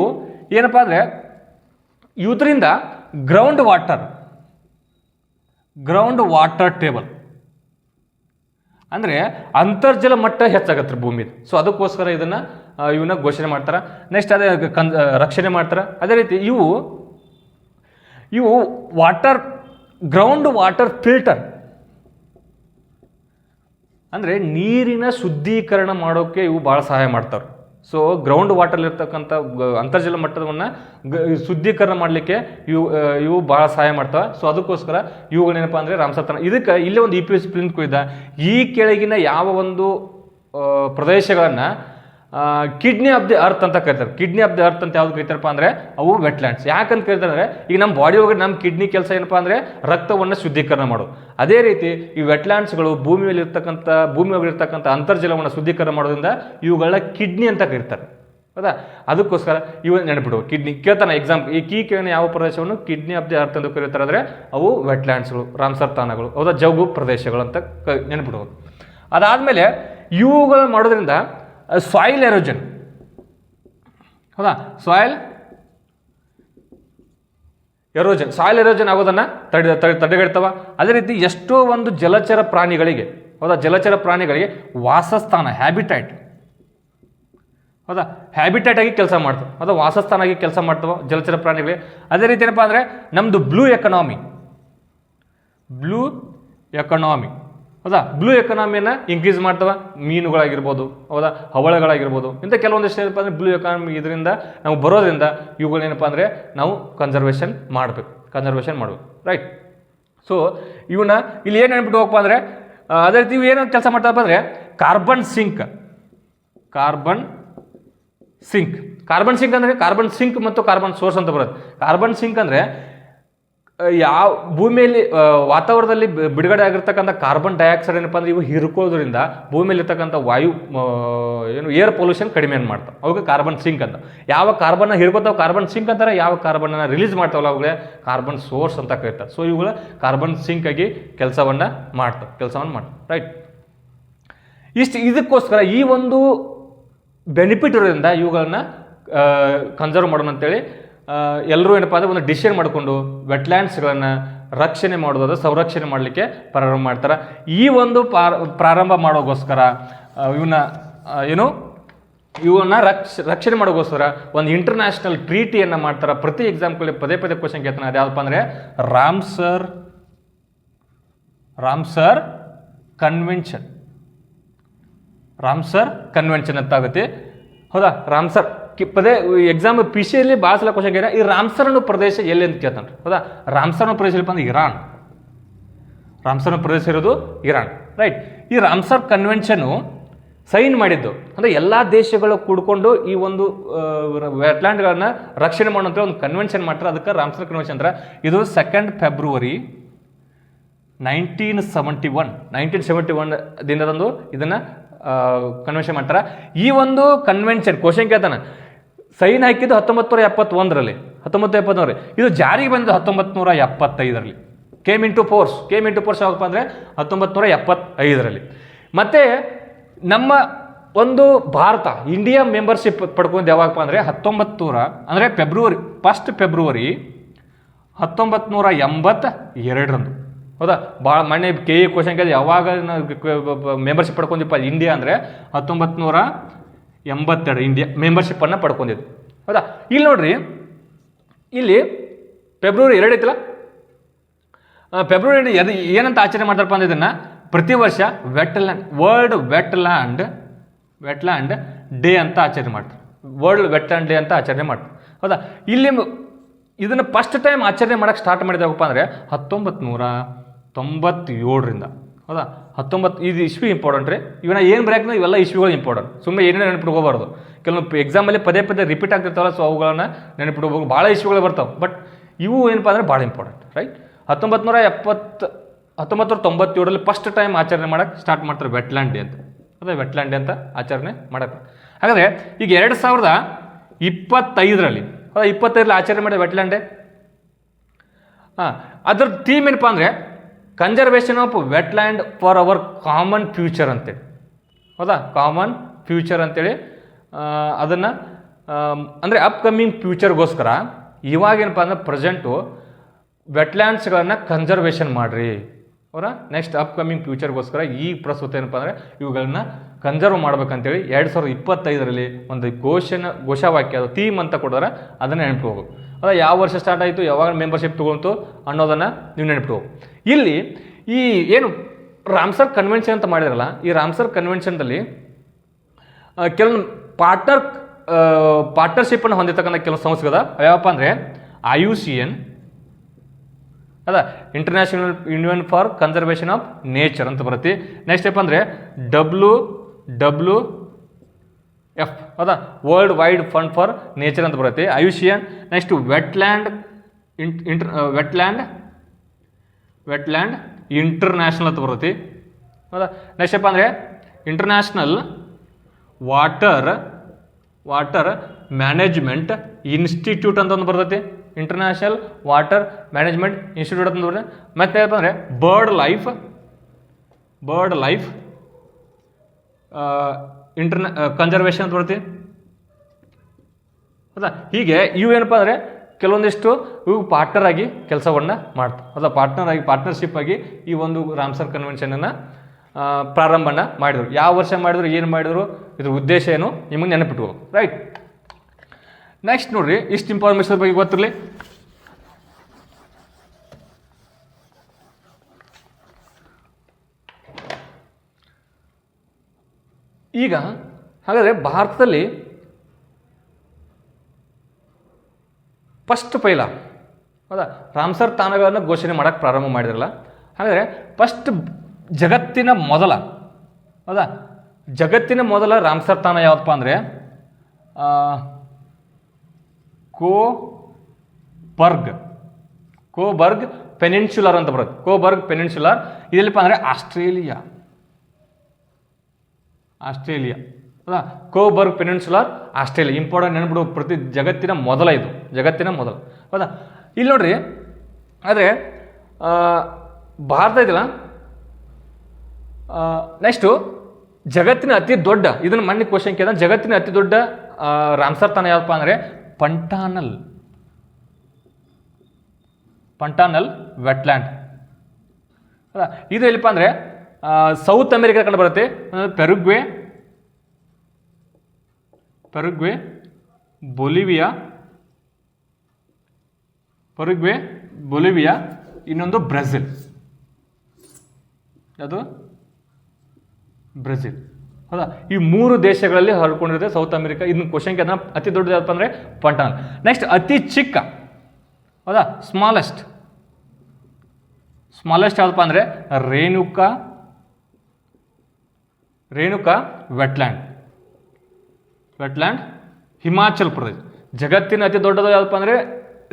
ಏನಪ್ಪ ಅಂದರೆ ಇದರಿಂದ ಗ್ರೌಂಡ್ ವಾಟರ್ ಟೇಬಲ್ ಅಂದರೆ ಅಂತರ್ಜಲ ಮಟ್ಟ ಹೆಚ್ಚಾಗತ್ತೆ ಭೂಮಿದು. ಸೊ ಅದಕ್ಕೋಸ್ಕರ ಇವನ್ನ ಘೋಷಣೆ ಮಾಡ್ತಾರೆ. ನೆಕ್ಸ್ಟ್ ಅದೇ ರಕ್ಷಣೆ ಮಾಡ್ತಾರೆ. ಅದೇ ರೀತಿ ಇವು ಗ್ರೌಂಡ್ ವಾಟರ್ ಫಿಲ್ಟರ್ ಅಂದರೆ ನೀರಿನ ಶುದ್ಧೀಕರಣ ಮಾಡೋಕ್ಕೆ ಇವು ಭಾಳ ಸಹಾಯ ಮಾಡ್ತಾರೆ. ಸೊ ಗ್ರೌಂಡ್ ವಾಟರ್ಲಿರ್ತಕ್ಕಂಥ ಅಂತರ್ಜಲ ಮಟ್ಟವನ್ನು ಶುದ್ಧೀಕರಣ ಮಾಡಲಿಕ್ಕೆ ಇವು ಭಾಳ ಸಹಾಯ ಮಾಡ್ತವೆ. ಸೊ ಅದಕ್ಕೋಸ್ಕರ ಇವುಗಳೇನಪ್ಪ ಅಂದರೆ ರಾಮ್ಸರ್ ತಾಣ. ಇದಕ್ಕೆ ಇಲ್ಲೇ ಒಂದು UPSC ಫಿಲಿಮ್ ಕೊಯ್ದ ಈ ಕೆಳಗಿನ ಯಾವ ಒಂದು ಪ್ರದೇಶಗಳನ್ನು ಕಿಡ್ನಿ ಆಫ್ ದಿ ಅರ್ತ್ ಅಂತ ಕರೀತಾರೆ. ಕಿಡ್ನಿ ಆಫ್ ದಿ ಅರ್ತ್ ಅಂತ ಯಾವ್ದು ಕರೀತಾರಪ್ಪ ಅಂದರೆ ಅವು ವೆಟ್ಲ್ಯಾಂಡ್ಸ್. ಯಾಕಂತ ಕರೀತಾರೆ ಅಂದರೆ, ಈಗ ನಮ್ಮ ಬಾಡಿ ಒಳಗೆ ನಮ್ಮ ಕಿಡ್ನಿ ಕೆಲಸ ಏನಪ್ಪ ಅಂದರೆ ರಕ್ತವನ್ನು ಶುದ್ಧೀಕರಣ ಮಾಡೋದು. ಅದೇ ರೀತಿ ಈ ವೆಟ್ಲ್ಯಾಂಡ್ಸ್ಗಳು ಭೂಮಿ ಒಳಗಿರ್ತಕ್ಕಂಥ ಅಂತರ್ಜಲವನ್ನು ಶುದ್ಧೀಕರಣ ಮಾಡೋದ್ರಿಂದ ಇವುಗಳನ್ನ ಕಿಡ್ನಿ ಅಂತ ಕರೀತಾರೆ. ಹೌದಾ, ಅದಕ್ಕೋಸ್ಕರ ಇವು ನೆನಪಿಡುವ. ಕಿಡ್ನಿ ಕೇಳ್ತಾನೆ ಎಕ್ಸಾಮ್, ಈ ಕೇಳಿನ ಯಾವ ಪ್ರದೇಶವನ್ನು ಕಿಡ್ನಿ ಆಫ್ ದಿ ಅರ್ತ್ ಅಂತ ಕರೀತಾರೆ ಅಂದರೆ ಅವು ವೆಟ್ಲ್ಯಾಂಡ್ಸ್ಗಳು, ರಾಮ್ಸರ್ ತಾಣಗಳು, ಹೌದಾ, ಜೌಗು ಪ್ರದೇಶಗಳು ಅಂತ ನೆನಪಿಡುವುದು. ಅದಾದಮೇಲೆ ಇವುಗಳು ಮಾಡೋದ್ರಿಂದ ಸಾಯಿಲ್ ಎರೋಜನ್, ಹೌದಾ, ಸಾಯಿಲ್ ಎರೋಜನ್ ಆಗೋದನ್ನು ತಡೆಗಟ್ತವ. ಅದೇ ರೀತಿ ಎಷ್ಟೋ ಒಂದು ಜಲಚರ ಪ್ರಾಣಿಗಳಿಗೆ, ಹೌದಾ, ವಾಸಸ್ಥಾನ ಹ್ಯಾಬಿಟೈಟ್, ಹೌದಾ, ಹ್ಯಾಬಿಟೈಟ್ ಆಗಿ ಕೆಲಸ ಮಾಡ್ತವೆ. ಹೌದಾ, ವಾಸಸ್ಥಾನ ಆಗಿ ಕೆಲಸ ಮಾಡ್ತವೆ ಜಲಚರ ಪ್ರಾಣಿಗಳಿಗೆ. ಅದೇ ರೀತಿ ಏನಪ್ಪ ಅಂದರೆ ನಮ್ಮದು ಬ್ಲೂ ಎಕನಾಮಿ, ಹೌದಾ, ಬ್ಲೂ ಎಕನಾಮಿಯನ್ನು ಇನ್ಕ್ರೀಸ್ ಮಾಡ್ತವೆ. ಮೀನುಗಳಾಗಿರ್ಬೋದು, ಹೌದಾ, ಹವಳಗಳಾಗಿರ್ಬೋದು, ಇಂಥ ಕೆಲವೊಂದಿಷ್ಟು ಏನಪ್ಪ ಅಂದರೆ ಬ್ಲೂ ಎಕಾನಮಿ ಇದರಿಂದ ನಾವು ಬರೋದ್ರಿಂದ ಇವುಗಳೇನಪ್ಪ ಅಂದರೆ ನಾವು ಕನ್ಸರ್ವೇಷನ್ ಮಾಡಬೇಕು, ರೈಟ್. ಸೊ ಇವನ್ನ ಇಲ್ಲಿ ಏನು ನೆನ್ಬಿಟ್ಟು ಹೋಗಪ್ಪ ಅಂದರೆ, ಅದೇ ರೀತಿ ಇವು ಏನು ಕೆಲಸ ಮಾಡ್ತಾರಪ್ಪ ಅಂದರೆ ಕಾರ್ಬನ್ ಸಿಂಕ್ ಅಂದರೆ ಕಾರ್ಬನ್ ಸಿಂಕ್ ಮತ್ತು ಕಾರ್ಬನ್ ಸೋರ್ಸ್ ಅಂತ ಬರುತ್ತೆ. ಕಾರ್ಬನ್ ಸಿಂಕ್ ಅಂದರೆ ಯಾವ ಭೂಮಿಯಲ್ಲಿ ವಾತಾವರಣದಲ್ಲಿ ಬಿಡುಗಡೆ ಆಗಿರ್ತಕ್ಕಂಥ ಕಾರ್ಬನ್ ಡೈಆಕ್ಸೈಡ್ ಏನಪ್ಪ ಅಂದರೆ ಇವು ಹಿರ್ಕೊಳ್ಳೋದ್ರಿಂದ ಭೂಮಿಯಲ್ಲಿ ಇರ್ತಕ್ಕಂಥ ವಾಯು ಏರ್ ಪೊಲ್ಯೂಷನ್ ಕಡಿಮೆ ಮಾಡ್ತಾವೆ. ಅವಾಗ ಕಾರ್ಬನ್ ಸಿಂಕ್ ಅಂತ. ಯಾವ ಕಾರ್ಬನ್ನ ಹಿರ್ಕೋತಾವೆ ಕಾರ್ಬನ್ ಸಿಂಕ್ ಅಂತಾರೆ, ಯಾವ ಕಾರ್ಬನ್ನ ರಿಲೀಸ್ ಮಾಡ್ತಾವಲ್ಲ ಅವುಗಳೇ ಕಾರ್ಬನ್ ಸೋರ್ಸ್ ಅಂತ ಕರೀತಾರೆ. ಸೊ ಇವುಗಳ ಕಾರ್ಬನ್ ಸಿಂಕ್ ಆಗಿ ಕೆಲಸವನ್ನು ಮಾಡ್ತವೆ, ರೈಟ್. ಇದಕ್ಕೋಸ್ಕರ ಈ ಒಂದು ಬೆನಿಫಿಟ್ ಇರೋದ್ರಿಂದ ಇವುಗಳನ್ನ ಕನ್ಸರ್ವ್ ಮಾಡೋಣ ಅಂತೇಳಿ ಎಲ್ಲರೂ ಏನಪ್ಪ ಅಂದರೆ ಒಂದು ಡಿಸಿಷನ್ ಮಾಡಿಕೊಂಡು ವೆಟ್ಲ್ಯಾಂಡ್ಸ್ಗಳನ್ನು ರಕ್ಷಣೆ ಮಾಡೋದಾದ್ರೆ ಸಂರಕ್ಷಣೆ ಮಾಡಲಿಕ್ಕೆ ಪ್ರಾರಂಭ ಮಾಡ್ತಾರೆ. ಈ ಒಂದು ಪ್ರಾರಂಭ ಮಾಡೋಗೋಸ್ಕರ ಇವನ್ನ ರಕ್ಷಣೆ ಮಾಡೋಗೋಸ್ಕರ ಒಂದು ಇಂಟರ್ನ್ಯಾಷನಲ್ ಟ್ರೀಟಿಯನ್ನು ಮಾಡ್ತಾರೆ. ಪ್ರತಿ ಎಕ್ಸಾಮ್ಗಳಲ್ಲಿ ಪದೇ ಕ್ವಶನ್ ಕೇಳ್ತಾನೆ. ಅದು ಯಾವುದಪ್ಪ ಅಂದರೆ ರಾಮ್ಸರ್ ಕನ್ವೆನ್ಷನ್ ಅಂತ ಆಗುತ್ತೆ. ಹೌದಾ, ರಾಮ್ಸರ್ ಪದೇ ಎಕ್ಸಾಮ್ PCಯಲ್ಲಿ ಭಾಳ ಸಲ ಕ್ವಶನ್ ಕೇಳ. ಈ ರಾಮ್ಸರ್ ಅನ್ನೋ ಪ್ರದೇಶ ಎಲ್ಲಿ ಅಂತ ಕೇಳ್ತಾನೆ. ಹೌದಾ, ರಾಮ್ಸರ್ ಅನ್ನೋ ಪ್ರದೇಶ ಇಲ್ಲಪ್ಪ ಅಂದ್ರೆ ಇರಾನ್. ರಾಮ್ಸರ್ ಅನ್ನೋ ಪ್ರದೇಶ ಇರೋದು ಇರಾನ್, ರೈಟ್. ಈ ರಾಮ್ಸರ್ ಕನ್ವೆನ್ಷನ್ನು ಸೈನ್ ಮಾಡಿದ್ದು ಅಂದರೆ ಎಲ್ಲ ದೇಶಗಳು ಕೂಡ್ಕೊಂಡು ಈ ಒಂದು ವೆಟ್ಲ್ಯಾಂಡ್ಗಳನ್ನ ರಕ್ಷಣೆ ಮಾಡುವಂಥ ಒಂದು ಕನ್ವೆನ್ಷನ್ ಮಾಡ್ತಾರೆ. ಅದಕ್ಕೆ ರಾಮ್ಸರ್ ಕನ್ವೆನ್ಷನ್ ಅಂತಾರೆ. ಇದು 2 ಫೆಬ್ರವರಿ 1971 ದಿನದಂದು ಇದನ್ನು ಕನ್ವೆನ್ಷನ್ ಮಾಡ್ತಾರೆ. ಈ ಒಂದು ಕನ್ವೆನ್ಷನ್ ಕ್ವಶನ್ ಕೇಳ್ತಾನೆ, ಸೈನ್ ಹಾಕಿದ್ದು 1971ರಲ್ಲಿ, ಇದು ಜಾರಿಗೆ ಬಂದಿದ್ದು 1975ರಲ್ಲಿ. ಕೇಮ್ ಇಂಟು ಫೋರ್ಸ್ ಯಾವಪ್ಪ ಅಂದರೆ 1975ರಲ್ಲಿ. ಮತ್ತು ನಮ್ಮ ಒಂದು ಭಾರತ ಇಂಡಿಯಾ ಮೆಂಬರ್ಶಿಪ್ ಪಡ್ಕೊಂಡು ಯಾವಾಗಪ್ಪ ಅಂದರೆ 1 ಫೆಬ್ರವರಿ 1982ರಂದು. ಹೌದಾ, ಭಾಳ ಮೊನ್ನೆ KE ಕ್ವಶನ್ ಕೇಳಿದೆ, ಯಾವಾಗ ಮೆಂಬರ್ಶಿಪ್ ಪಡ್ಕೊಂಡಿಪ್ಪ ಇಂಡಿಯಾ ಅಂದರೆ 1982 ಇಂಡಿಯಾ ಮೆಂಬರ್ಶಿಪ್ಪನ್ನು ಪಡ್ಕೊಂಡಿದ್ದು. ಹೌದಾ, ಇಲ್ಲಿ ನೋಡ್ರಿ ಇಲ್ಲಿ ಫೆಬ್ರವರಿ 2 ಐತಲ್ಲ, ಫೆಬ್ರವರಿ ಏನಂತ ಆಚರಣೆ ಮಾಡ್ತಾರಪ್ಪ ಅಂದ್ರೆ ಇದನ್ನು ಪ್ರತಿ ವರ್ಷ ವರ್ಲ್ಡ್ ವೆಟ್ಲ್ಯಾಂಡ್ ಡೇ ಅಂತ ಆಚರಣೆ ಮಾಡ್ತಾರೆ. ವರ್ಲ್ಡ್ ವೆಟ್ಲ್ಯಾಂಡ್ ಡೇ ಅಂತ ಆಚರಣೆ ಮಾಡ್ತಾರೆ. ಹೌದಾ, ಇಲ್ಲಿ ಇದನ್ನು ಫಸ್ಟ್ ಟೈಮ್ ಆಚರಣೆ ಮಾಡೋಕ್ಕೆ ಸ್ಟಾರ್ಟ್ ಮಾಡಿದಾಗಪ್ಪ ಅಂದರೆ 1997ರಿಂದ. ಹೌದಾ, ಇದು ಇಶ್ವಿ ಇಂಪಾರ್ಟೆಂಟ್ ರೀ. ಇವನ್ನ ಏನು ಬರೆಯೋಕೆ ಇವೆಲ್ಲ ಇಶ್ವಿಗಳು ಇಂಪಾರ್ಟೆಂಟ್. ಸುಮ್ಮನೆ ಏನೇನು ನೆನಪಿಟ್ಕೋಬಾರ್ದು. ಕೆಲವೊಂದು ಎಕ್ಸಾಮಲ್ಲಿ ಪದೇ ರಿಪೀಟ್ ಆಗ್ತಿರ್ತಾವಲ್ಲ, ಸೊ ಅವುಗಳನ್ನ ನೆನಪಿಟ್ಕೋಬೇಕು. ಭಾಳ ಇಶ್ವಿಗಳು ಬರ್ತಾವೆ, ಬಟ್ ಇವು ಏನಪ್ಪ ಅಂದರೆ ಭಾಳ ಇಂಪಾರ್ಟೆಂಟ್, ರೈಟ್. 1997ರಲ್ಲಿ ಫಸ್ಟ್ ಟೈಮ್ ಆಚರಣೆ ಮಾಡೋಕ್ಕೆ ಸ್ಟಾರ್ಟ್ ಮಾಡ್ತಾರೆ ವೆಟ್ಲ್ಯಾಂಡ್ ಡೇ ಅಂತ. ಅದೇ ವೆಟ್ಲ್ಯಾಂಡ್ ಡೇ ಅಂತ ಆಚರಣೆ ಮಾಡೋಕ್ಕೆ. ಹಾಗಾದರೆ ಈಗ 2025ರಲ್ಲಿ ಆಚರಣೆ ಮಾಡಿದ ವೆಟ್ಲ್ಯಾಂಡ್ ಡೇ. ಅದ್ರ ಥೀಮ್ ಏನಪ್ಪ ಅಂದರೆ conservation of wetland for our common future ಅಂತೇಳಿ. ಹೌದಾ, ಕಾಮನ್ ಫ್ಯೂಚರ್ ಅಂತೇಳಿ ಅದನ್ನು ಅಂದರೆ ಅಪ್ಕಮಿಂಗ್ ಫ್ಯೂಚರ್ಗೋಸ್ಕರ ಇವಾಗೇನಪ್ಪ ಅಂದ್ರೆ ಪ್ರೆಸೆಂಟು ವೆಟ್ಲ್ಯಾಂಡ್ಸ್ಗಳನ್ನು ಕನ್ಸರ್ವೇಷನ್ ಮಾಡಿರಿ ಅವರ ನೆಕ್ಸ್ಟ್ ಅಪ್ಕಮಿಂಗ್ ಫ್ಯೂಚರ್ಗೋಸ್ಕರ ಈ ಪ್ರಸ್ತುತ ಏನಪ್ಪ ಅಂದರೆ ಇವುಗಳನ್ನ ಕನ್ಸರ್ವ್ ಮಾಡ್ಬೇಕಂತೇಳಿ 2025ರಲ್ಲಿ ಒಂದು ಘೋಷವಾಕ್ಯ ಅದು ಥೀಮ್ ಅಂತ ಕೊಡೋದ್ರೆ ಅದನ್ನು ನೆನಪಿಟ್ಕೋಬೇಕು. ಅದ ಯಾವ ವರ್ಷ ಸ್ಟಾರ್ಟ್ ಆಯಿತು, ಯಾವಾಗ ಮೆಂಬರ್ಶಿಪ್ ತೊಗೊಳ್ತು ಅನ್ನೋದನ್ನು ನೀವು ನೆನಪಿಟ್ಕೋಬೇಕು. ಇಲ್ಲಿ ಈ ಏನು ರಾಮ್ಸರ್ ಕನ್ವೆನ್ಷನ್ ಅಂತ ಮಾಡಿದ್ರಲ್ಲ, ಈ ರಾಮ್ಸರ್ ಕನ್ವೆನ್ಷನ್ದಲ್ಲಿ ಕೆಲವೊಂದು ಪಾರ್ಟ್ನರ್ಶಿಪ್ಪನ್ನು ಹೊಂದಿರ್ತಕ್ಕಂಥ ಕೆಲವು ಸಂಸ್ಥೆಗಳ ಯಾವಪ್ಪ ಅಂದರೆ IUCN, ಅದ international union for conservation of nature ಅಂತ ಬರುತ್ತೆ. ನೆಕ್ಸ್ಟ್ ಏನಪ್ಪ ಅಂದರೆ WWF, ಹೌದಾ, world wide fund for nature ಅಂತ ಬರುತ್ತೆ IUCN. ನೆಕ್ಸ್ಟ್ ವೆಟ್ಲ್ಯಾಂಡ್ ಇಂಟರ್ನ್ಯಾಷನಲ್ ಅಂತ ಬರುತ್ತೆ, ಹೌದಾ. ನೆಕ್ಸ್ಟ್ ಏನಪ್ಪ ಅಂದರೆ ಇಂಟರ್ನ್ಯಾಷನಲ್ ವಾಟರ್ ಮ್ಯಾನೇಜ್ಮೆಂಟ್ ಇನ್ಸ್ಟಿಟ್ಯೂಟ್ ಅಂತ ಒಂದು ಬರ್ತೈತಿ. ಇಂಟರ್ನ್ಯಾಷನಲ್ ವಾಟರ್ ಮ್ಯಾನೇಜ್ಮೆಂಟ್ ಇನ್ಸ್ಟಿಟ್ಯೂಟ್ ಅಂತ ಬರ್ತದೆ. ಮತ್ತೆ ಏನಪ್ಪ ಅಂದರೆ ಬರ್ಡ್ ಲೈಫ್ ಕನ್ಸರ್ವೇಷನ್ ಅಂತ ಬರುತ್ತೆ, ಹೌದಾ. ಹೀಗೆ ಇವು ಏನಪ್ಪ ಅಂದರೆ ಕೆಲವೊಂದಿಷ್ಟು ಇವು ಪಾರ್ಟ್ನರ್ ಆಗಿ ಕೆಲಸವನ್ನು ಮಾಡ್ತಾರೆ. ಹೌದಾ, ಪಾರ್ಟ್ನರ್ಶಿಪ್ ಆಗಿ ಈ ಒಂದು ರಾಮ್ಸರ್ ಕನ್ವೆನ್ಷನನ್ನು ಪ್ರಾರಂಭನ ಮಾಡಿದರು. ಯಾವ ವರ್ಷ ಮಾಡಿದ್ರು, ಏನು ಮಾಡಿದ್ರು, ಇದ್ರ ಉದ್ದೇಶ ಏನು ನಿಮಗೆ ನೆನಪಿಟ್ಕೋಬೇಕು, ರೈಟ್. ನೆಕ್ಸ್ಟ್ ನೋಡ್ರಿ, ಇಷ್ಟು ಇನ್ಫಾರ್ಮೇಷನ್ ಬಗ್ಗೆ ಗೊತ್ತಿರಲಿ. ಈಗ ಹಾಗಾದರೆ ಭಾರತದಲ್ಲಿ ಫಸ್ಟ್ ಪೈಲ, ಹೌದಾ, ರಾಮ್ಸರ್ ತಾಣಗಳನ್ನು ಘೋಷಣೆ ಮಾಡೋಕ್ಕೆ ಪ್ರಾರಂಭ ಮಾಡಿದ್ರಲ್ಲ. ಹಾಗಾದರೆ ಫಸ್ಟ್ ಜಗತ್ತಿನ ಮೊದಲ ರಾಮ್ಸರ್ ತಾಣ ಯಾವುದಪ್ಪ ಅಂದರೆ ಕೋಬರ್ಗ್ ಪೆನಿನ್ಸುಲರ್ ಅಂತ ಬರುತ್ತೆ. ಕೋಬರ್ಗ್ ಪೆನಿನ್ಸುಲರ್ ಇದೆಲ್ಲಪ್ಪ ಅಂದರೆ ಆಸ್ಟ್ರೇಲಿಯಾ, ಹೌದಾ. ಕೋಬರ್ಗ್ ಪೆನಿನ್ಸುಲರ್ ಆಸ್ಟ್ರೇಲಿಯಾ, ಇಂಪಾರ್ಟೆಂಟ್ ನೆನ್ಬಿಡು. ಜಗತ್ತಿನ ಮೊದಲ, ಹೌದಾ. ಇಲ್ಲಿ ನೋಡ್ರಿ, ಆದರೆ ಭಾರತ ಇದೆಯಲ್ಲ, ನೆಕ್ಸ್ಟು ಜಗತ್ತಿನ ಅತಿ ದೊಡ್ಡ, ಇದನ್ನು ಮಣ್ಣಿ ಕ್ವಶನ್ ಕೇಳಿದ, ಜಗತ್ತಿನ ಅತಿ ದೊಡ್ಡ ರಾಮ್ಸರ್ ತಾಣ ಯಾವಪ್ಪ ಅಂದರೆ ಪಂಟಾನಲ್ ವೆಟ್ಲ್ಯಾಂಡ್. ಇದು ಎಲ್ಲಿಪ್ಪ ಅಂದರೆ ಸೌತ್ ಅಮೆರಿಕಾ ಕಂಡು ಬರುತ್ತೆ. ಪೆರುಗ್ವೆ, ಬೊಲಿವಿಯಾ, ಇನ್ನೊಂದು ಬ್ರೆಜಿಲ್. ಅದು ಬ್ರೆಜಿಲ್, ಹೌದಾ. ಈ 3 ದೇಶಗಳಲ್ಲಿ ಹರಡ್ಕೊಂಡಿರುತ್ತೆ ಸೌತ್ ಅಮೆರಿಕಾ. ಇದನ್ನ ಕ್ವಶನ್ಗೆ ಅದನ್ನ ಅತಿ ದೊಡ್ಡದು ಯಾವಪ್ಪ ಅಂದರೆ ಪಂಟಾನಲ್. ನೆಕ್ಸ್ಟ್ ಅತಿ ಚಿಕ್ಕ, ಹೌದಾ, ಸ್ಮಾಲೆಸ್ಟ್ ಯಾವಪ್ಪ ಅಂದರೆ ರೇಣುಕಾ ವೆಟ್ಲ್ಯಾಂಡ್ ಹಿಮಾಚಲ್ ಪ್ರದೇಶ್. ಜಗತ್ತಿನ ಅತಿ ದೊಡ್ಡದು ಯಾವಪ್ಪ ಅಂದರೆ